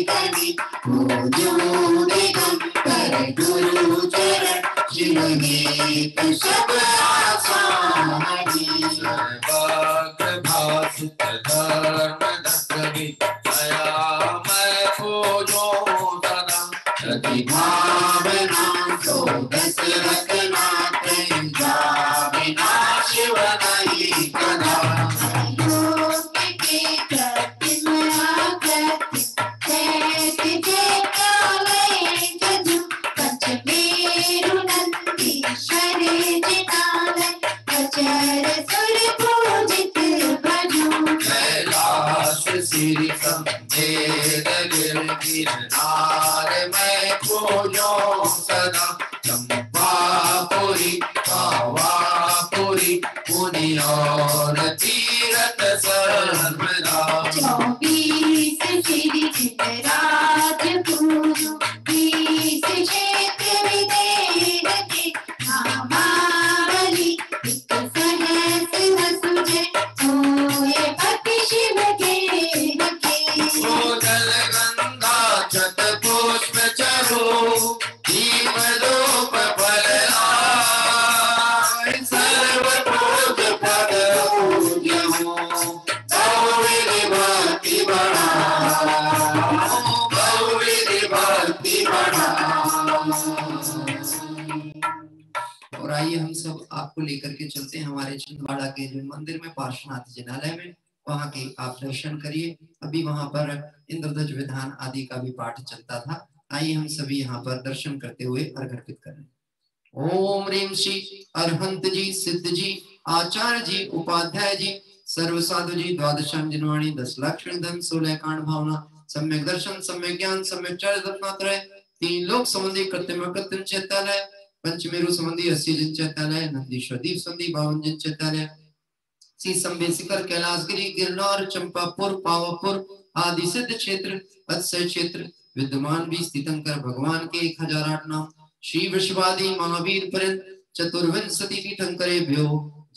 कवि पूजो दिगंबर गुरु चरण शिव गीत सब आसानी सर्वाग्र भाषित धर्म दर्शनी दया मैं पूजो सदा सती भावना तो दशरथ नाथ जा बिना शिव नहीं कदा लोक के प्रतिमया करती जैसे जयकालय जजु कच मेरु नंदी शरे जिनालय कचर सुर पूजित भजु कैलाश श्री संवेद गिरनार मैं पूजो सदा चंपापुरी पावापुरी पुनि और तीरथ सर्वदा 24 श्री चितराज पूजो 20 क्षेत्र विदेह के नामावली एक सहस न सुझे होए भक्ति शिव के रखे जल गंगा छत पुष्प चरो दीप धूप फलदाय सर्व पूज पद पूज्यो गौरी भक्ति बढ़ाओ गौरी भक्ति बढ़ाओ। और आइए हम सब आपको लेकर के चलते हैं हमारे छिंदवाड़ा के जो मंदिर में पार्श्वनाथ जिनालय में, वहाँ के आप दर्शन करिए। अभी वहाँ पर इंद्रध्वज विधान आदि का भी पाठ चलता था। आइए हम सभी यहाँ पर दर्शन करते हुए अर्घ अर्पित करें। ओम ह्रीं श्री अरहंत जी, सिद्ध जी, आचार्य जी, उपाध्याय जी, सर्व साधु जी, द्वादशां जिनवाणी 10 लक्षण धन 16 कांड भावना सम्यक दर्शन सम्यक ज्ञान सम्यक चरित रत्नात्रय 3 लोक संबंधी कृत्रिम कृत्रिम चैत्यालय पंचमेरु संबंधी 80 जिन चैत्यालय नंदीश्वर दीप संबंधी 52 जिन चैत्यालय श्री संबेसिकर कैलाशगिरी गिरनार चंपापुर पावापुर आदि सिद्ध क्षेत्र अक्षय क्षेत्र विद्यमान भी स्थितंकर भगवान के 1008 नाम श्री विश्वादी महावीर पर्यंत चतुर्विंशति तीर्थंकरे भ्यो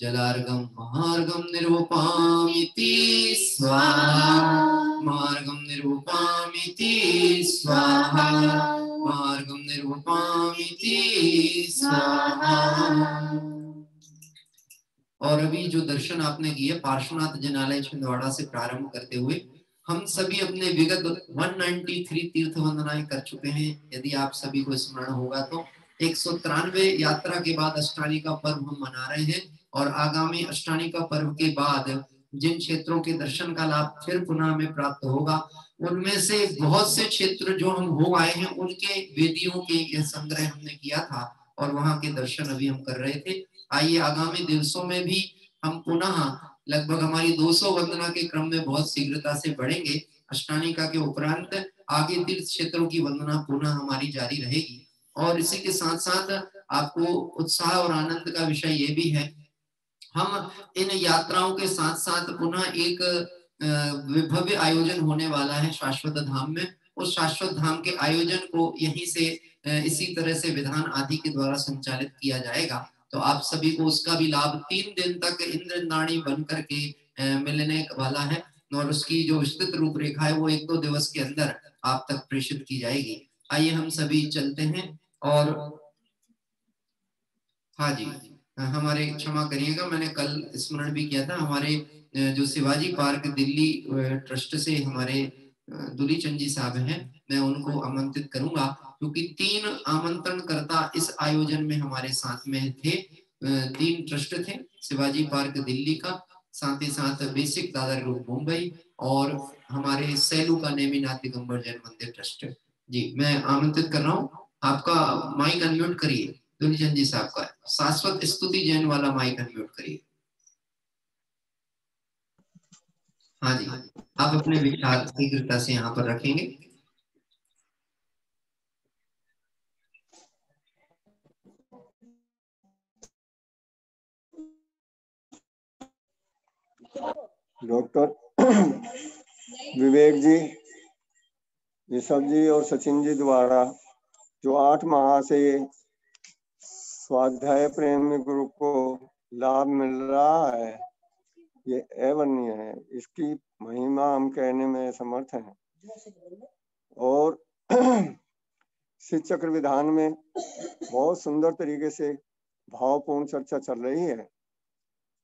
जलार्गम महार्गम निर्वपामिति स्वाहा मार्गम निर्वपामिति स्वाहा मार्गम निर्वपामिति स्वाहा। और अभी जो दर्शन आपने किए पार्श्वनाथ जिनालय छिंदवाड़ा से प्रारंभ करते हुए हम सभी अपने विगत 193 तीर्थ वंदनाएं कर चुके हैं। यदि आप सभी को स्मरण होगा तो 193 यात्रा के बाद अष्टानी का पर्व हम मना रहे हैं और आगामी अष्टानी का पर्व के बाद जिन क्षेत्रों के दर्शन का लाभ फिर पुनः हमें प्राप्त होगा उनमें से बहुत से क्षेत्र जो हम हो आए हैं उनके वेदियों के यह संग्रह हमने किया था और वहां के दर्शन अभी हम कर रहे थे। आइए आगामी दिवसों में भी हम पुनः लगभग हमारी 200 वंदना के क्रम में बहुत शीघ्रता से बढ़ेंगे। अष्टानिका के उपरांत आगे तीर्थ क्षेत्रों की वंदना पुनः हमारी जारी रहेगी। और इसी के साथ साथ आपको उत्साह और आनंद का विषय ये भी है, हम इन यात्राओं के साथ साथ पुनः एक भव्य आयोजन होने वाला है शाश्वत धाम में। उस शाश्वत धाम के आयोजन को यहीं से इसी तरह से विधान आदि के द्वारा संचालित किया जाएगा। तो आप सभी को उसका भी लाभ 3 दिन तक इंद्रनाड़ी बन करके मिलने वाला है और उसकी जो विस्तृत रूपरेखा है वो 1-2 दिवस के अंदर आप तक प्रेषित की जाएगी। आइए हम सभी चलते हैं। और हाँ जी, हमारे क्षमा करिएगा, मैंने कल स्मरण भी किया था, हमारे जो शिवाजी पार्क दिल्ली ट्रस्ट से हमारे दुली चंद जी साहब हैं, मैं उनको आमंत्रित करूंगा क्योंकि 3 आमंत्रणकर्ता इस आयोजन में हमारे साथ में थे। 3 ट्रस्ट थे, शिवाजी पार्क दिल्ली का, साथ ही साथ बेसिक दादर ग्रुप मुंबई और हमारे सैलू का नेमिनाथ दिगंबर जैन मंदिर ट्रस्ट। जी मैं आमंत्रित कर रहा हूँ, आपका माइक अनम्यूट करिए, दुनीचंद जी साहब का शाश्वत स्तुति जैन वाला माइक अनम्यूट करिए। हाँ जी, आप अपने विचार शीघ्रता से यहाँ पर रखेंगे। डॉक्टर विवेक जी, ऋषभ जी और सचिन जी द्वारा जो 8 माह से स्वाध्याय प्रेमी ग्रुप को लाभ मिल रहा है, ये अवर्णनीय है। इसकी महिमा हम कहने में समर्थ हैं। और शिव विधान में बहुत सुंदर तरीके से भावपूर्ण चर्चा चल रही है।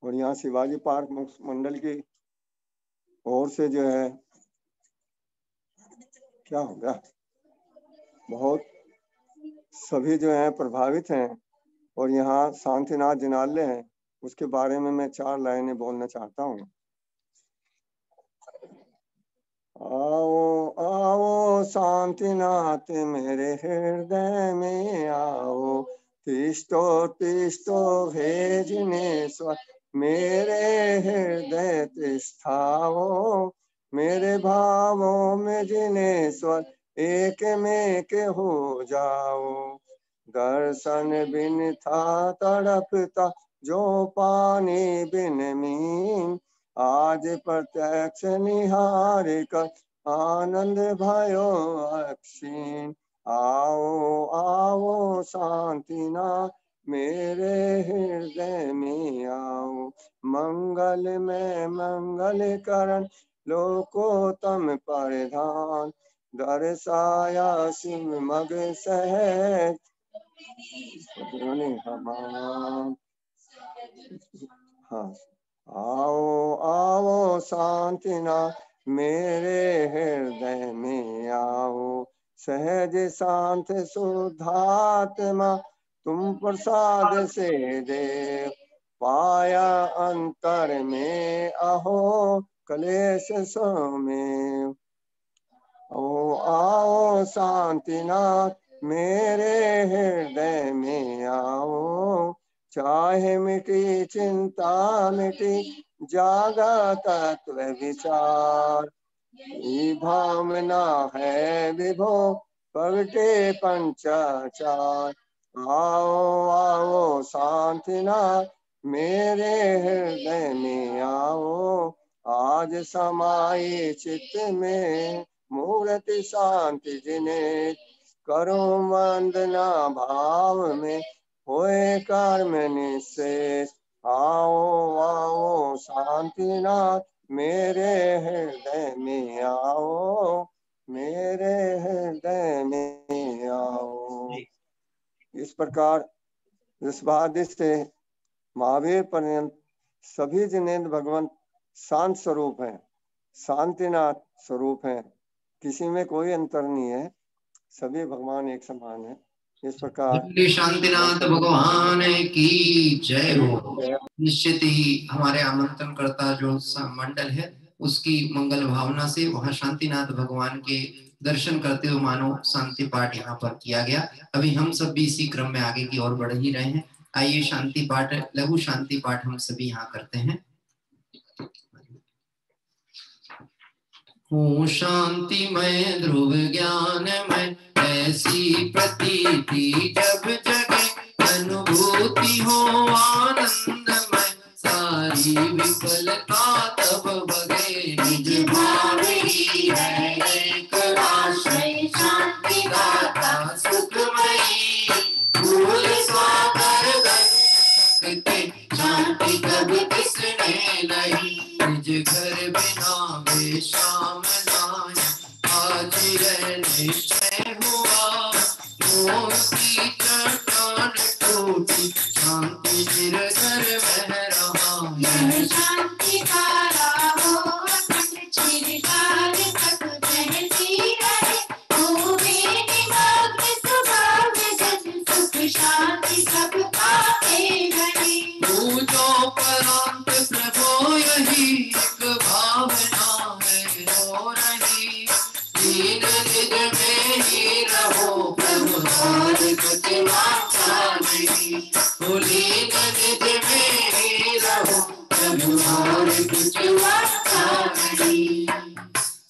और यहाँ शिवाजी पार्क मंडल की ओर से जो है, क्या होगा, बहुत सभी जो है प्रभावित हैं। और यहाँ शांतिनाथ जिनालय है, उसके बारे में मैं 4 लाइनें बोलना चाहता हूँ। आओ आओ शांतिनाथ मेरे हृदय में आओ, तिष्ठो तिष्ठो हे जिनेश्वर मेरे हृदय तिष्ठाओ, मेरे भावों में जिनेश्वर एक में के हो जाओ। दर्शन बिन था तड़पता जो पानी बिन मीन, आज प्रत्यक्ष निहार कर आनंद भयो अक्षीण। आओ आओ शांतिनाथ मेरे हृदय में आओ, मंगल में मंगल करण लोकोत्तम परिधान, दर्शाया सिंह मग सहज हाँ। आओ आओ शांतिनाथ मेरे हृदय में आओ, सहज शांत शुद्धात्मा तुम प्रसाद से देव, पाया अंतर में अहो कलेश सोमेव। ओ आओ शांतिनाथ मेरे हृदय में आओ, चाहे मिटी चिंता मिटी जागा तत्व विचार, ये भावना है विभो प्रगटे पंचाचार। आओ आओ शांतिनाथ मेरे हृदय में आओ, आज समाये चित्त में मूर्ति शांति जिने, करो वंदना भाव में होए कर्म निश्चय। आओ आओ शांतिनाथ मेरे हृदय में आओ, मेरे हृदय में आओ। इस प्रकार ऋषभादि से महावीर पर्यंत सभी जिनेंद्र भगवंत शांत स्वरूप है, शांतिनाथ स्वरूप है, किसी में कोई अंतर नहीं है, सभी भगवान एक समान है। इस प्रकार शांतिनाथ भगवान की जय हो। निश्चित ही हमारे आमंत्रण करता जो मंडल है उसकी मंगल भावना से वहां शांतिनाथ भगवान के दर्शन करते हुए मानो शांति पाठ यहाँ पर किया गया। अभी हम सब भी इसी क्रम में आगे की ओर बढ़ ही रहे हैं। आइए शांति पाठ, लघु शांति पाठ हम सभी यहाँ करते हैं। हो शांतिमय ध्रुव ज्ञानमय ऐसी प्रतीति जब जगे, अनुभूति हो आनंदमय सारी विफलता तब भगे। निज भाव ही है एक आश्रय शांति दाता सुखमयी, भूल सागर गए शांति कभी किसने नहीं। निज घर बिना वे शाम नाय, आज यह निश्चय हुआ मोह की चट्टान टूटी, शांति निरंतर बह रहा। यह शांति धारा हो अखंड चिरकाल तक बहती रहे, डूबे निमग्न स्वभाव जन सुख शांति सब पाते रहे। पूजो परांत प्रभो यही एक भावना है हो रही, दीन निज में ही रहो प्रभु। और कुछ नहीं।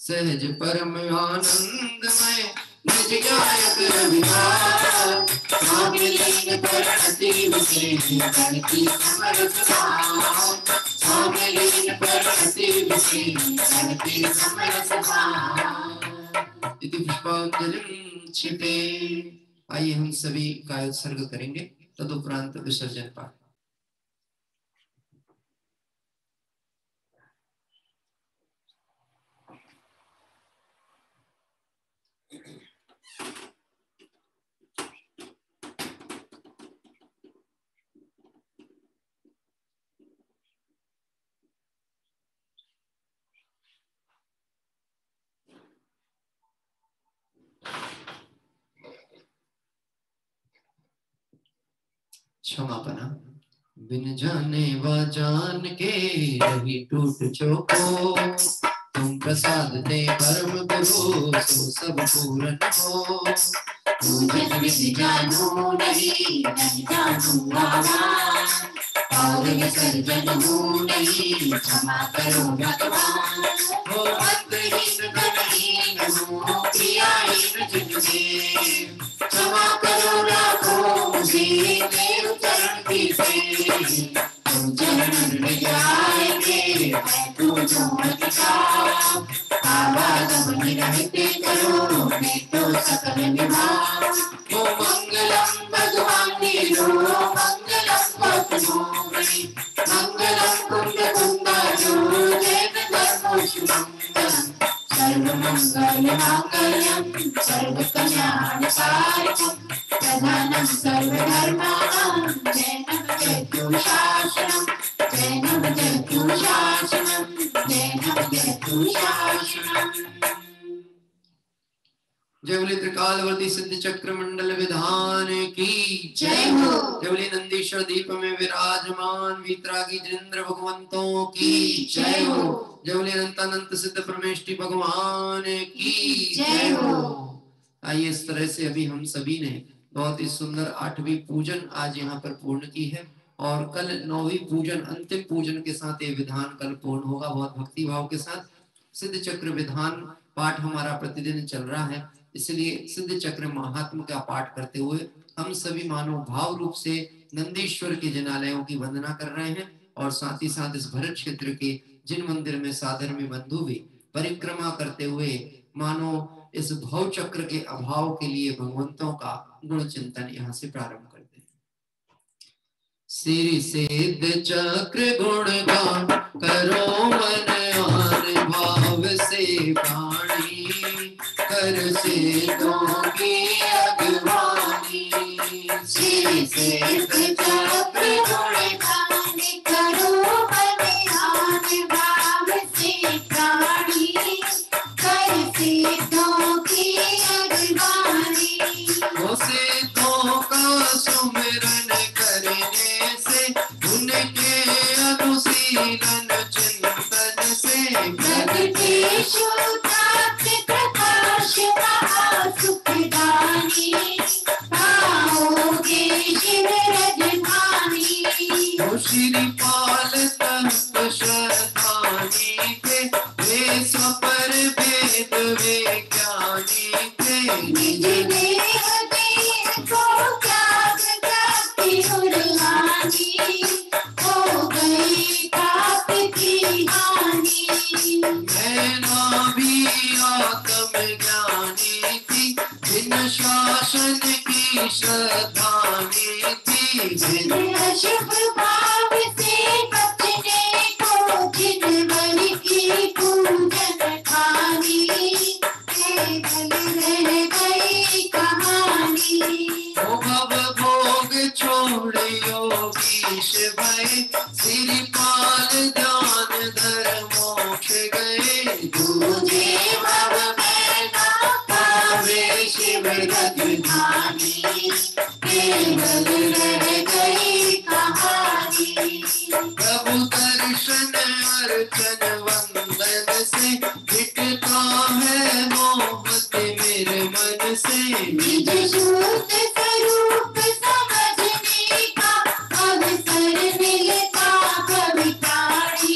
सहज परम आनंद में निज गायक रविदास, स्वामी लीन प्रणति विषय गणति समरस भाव, स्वामी लीन प्रणति विषय गणति समरस भाव। इति पुष्पांजलिं क्षिपे। आइए हम सभी काय उत्सर्ग करेंगे, तदुपरांत विसर्जन पाठ। क्षमापना। बिन जाने व जान के रही टूट चोको, तुम प्रसाद दे परम गुरु सो सब पूर्ण हो। पूजन विधि जानू नहीं, नहीं जानू वाला, और विसर्जन हूँ नहीं, क्षमा करो भगवान। हो अंतहीन गणहीन हूँ, क्रियाहीन जिनसे, क्षमा करो राखो मुझे मेरे चरण की से। तुम चरण में जाएंगे मैं तुझो अधिकार, आवागमन रहते करो मैं तो सकल निभाओ। ओ मंगलम भगवान नीरो, मंगलम पद्मोमणि, मंगलम कुंड कुंडारो, जय धर्मोष्मंगलम, सर्वमंगल मांगल्यम, सर्वकल्याणकारिणम, प्रधानम सर्वधर्माणां, जय जयतु शासनम, जय जयतु शासनम, जय जयतु शासनम। जय बोले त्रिकालवर्ती सिद्ध चक्र मंडल विधान की जय हो। जय बोले नंदीश्वर दीप में विराजमान वीतरागी जिनेंद्र भगवंतों की जय हो। जय बोले अनंतानंत सिद्ध परमेष्टि भगवान की जय हो। आइए, इस तरह से अभी हम सभी ने बहुत ही सुंदर 8वीं पूजन आज यहाँ पर पूर्ण की है, और कल 9वीं पूजन अंतिम पूजन के साथ ये विधान कल पूर्ण होगा। बहुत भक्ति भाव के साथ सिद्ध चक्र विधान पाठ हमारा प्रतिदिन चल रहा है, इसलिए सिद्ध चक्र महात्म का पाठ करते हुए हम सभी मानव भाव रूप से नंदीश्वर के जिनालयों की वंदना कर रहे हैं, और साथ ही साथ इस भरत क्षेत्र के जिन मंदिर में साधर्मी बंधु भी परिक्रमा करते हुए मानो इस भव चक्र के अभाव के लिए भगवंतों का गुण चिंतन यहाँ से प्रारंभ करते हैं। श्री सिद्ध चक्र गुण गान करो मन आन भाव से प्राणी, कर सिद्धों की अगवानी। श्री सिद्ध चक्र गुण गान करो मन आन भाव से प्राणी, कर सिद्धों की अगवानी। वो सिद्धों का सुमिरन करने से, उनके अनुशीलन चिंतन से, प्रगटे शुद्धात्म प्रकाश महासुखदानी, पाओगे शिव रजधानी। वो श्रीपाल तत्व श्रद्धानी थे, वे सपर भेद वे ज्ञानी थे। निज देह को त्याग करके उर्वाणी, हो गई पाप की हानि। मैं भी आत्म ज्ञानी थी, बिन शासन की श्रद्धानी थी। बिन अशुभ भाव से बचने को जिन बल की पूजन खानी, केवल रह गई कहानी। ओ भव भोग छोड़ योगीश भय, श्रीपाल ध्यान धर मोक्ष गए। तुझे भव में न पावे शिव रजधानी, केवल रह गई कहानी। प्रभु दर्शन अर्चन वंदन से, मिटता है मोहत मेरे मन से। निज सूत स्वरूप समझने का अवसर मिलता कवि प्राणी,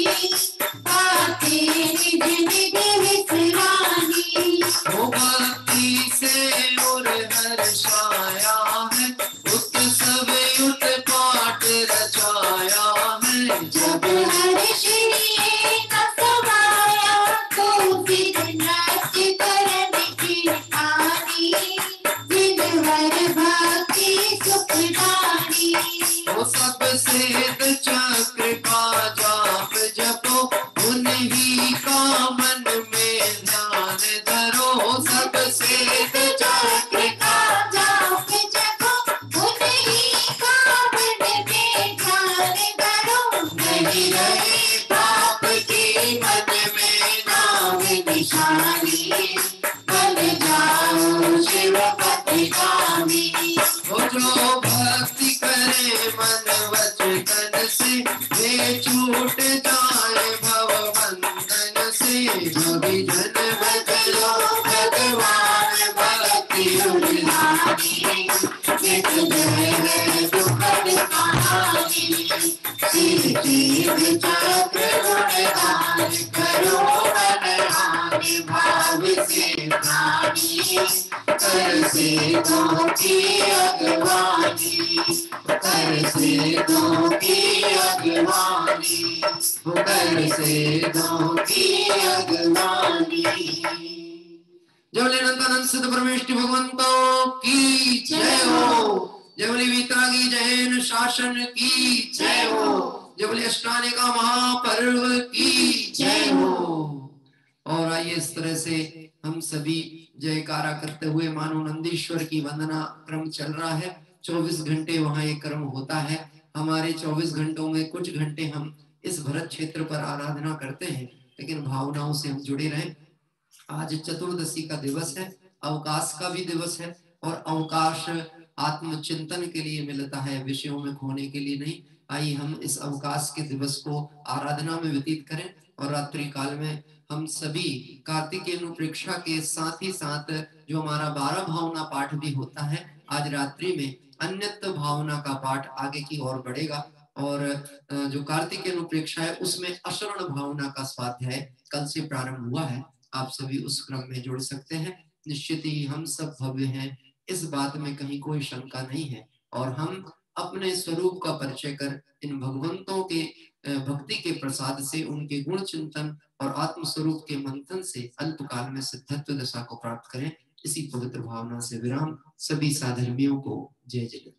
और हर्षाया है, उत्सव युत पाठ रचाया है। जब हर्ष लिए न समाया तो फिर नृत्य करन की ठानी, दिन भर भक्ति सुखदानी। वो सब सेत चक्र का जाप जपो, उन्हीं का मन में ध्यान धरो। सब सेत चक्र का जाप जपो, उन्हीं का मन में ध्यान धरो। नहीं रहे पाप की मन में नाम निशानी, बन जाओ शिव पतिगामी। वो जो भक्ति करे मन वचन से, वे छूट जाए भव बंधन से। जो भी जन भजलो भगवान भक्ति उल्लानी, नित जय दुखद कहानी। शिव जीव चक्र गुणगान करो मनहानि, भाव से प्राणी कर सिद्धों की अगवानी। कर सिद्धों की अगवानी, कर सिद्धों की अगवानी। जय बोले अनंतानंद सिद्ध परमेष्टि भगवंतों की जय हो। जय बोले वीतरागी जैन शासन की जय हो। जय बोले अष्टानिका महापर्व की जय हो। और आइए इस तरह से हम सभी जयकारा करते हुए मानो नंदीश्वर की वंदना क्रम चल रहा है। 24 घंटे वहाँ ये क्रम होता है। हमारे 24 घंटों में कुछ घंटे हम इस भरत क्षेत्र पर आराधना करते हैं, लेकिन भावनाओं से हम जुड़े रहें। आज चतुर्दशी का दिवस है, अवकाश का भी दिवस है, और अवकाश आत्मचिंतन के लिए मिलता है, विषयों में खोने के लिए नहीं। आइए हम इस अवकाश के दिवस को आराधना में व्यतीत करें, और रात्रि काल में हम सभी कार्तिकेय अनुप्रेक्षा के साथ ही साथ जो हमारा 12 भावना पाठ भी होता है, आज रात्रि में अन्यत भावना का पाठ आगे की ओर बढ़ेगा। और जो कार्तिकेय अनुप्रेक्षा है उसमें अशरण भावना का स्वाध्याय कल से प्रारंभ हुआ है। आप सभी उस क्रम में जुड़ सकते हैं। निश्चित ही हम सब भव्य हैं, इस बात में कहीं कोई शंका नहीं है। और हम अपने स्वरूप का परिचय कर इन भगवंतों के भक्ति के प्रसाद से, उनके गुण चिंतन और आत्म स्वरूप के मंथन से अल्पकाल में सिद्धत्व दशा को प्राप्त करें। इसी पवित्र भावना से विराम। सभी साधर्मियों को जय जय।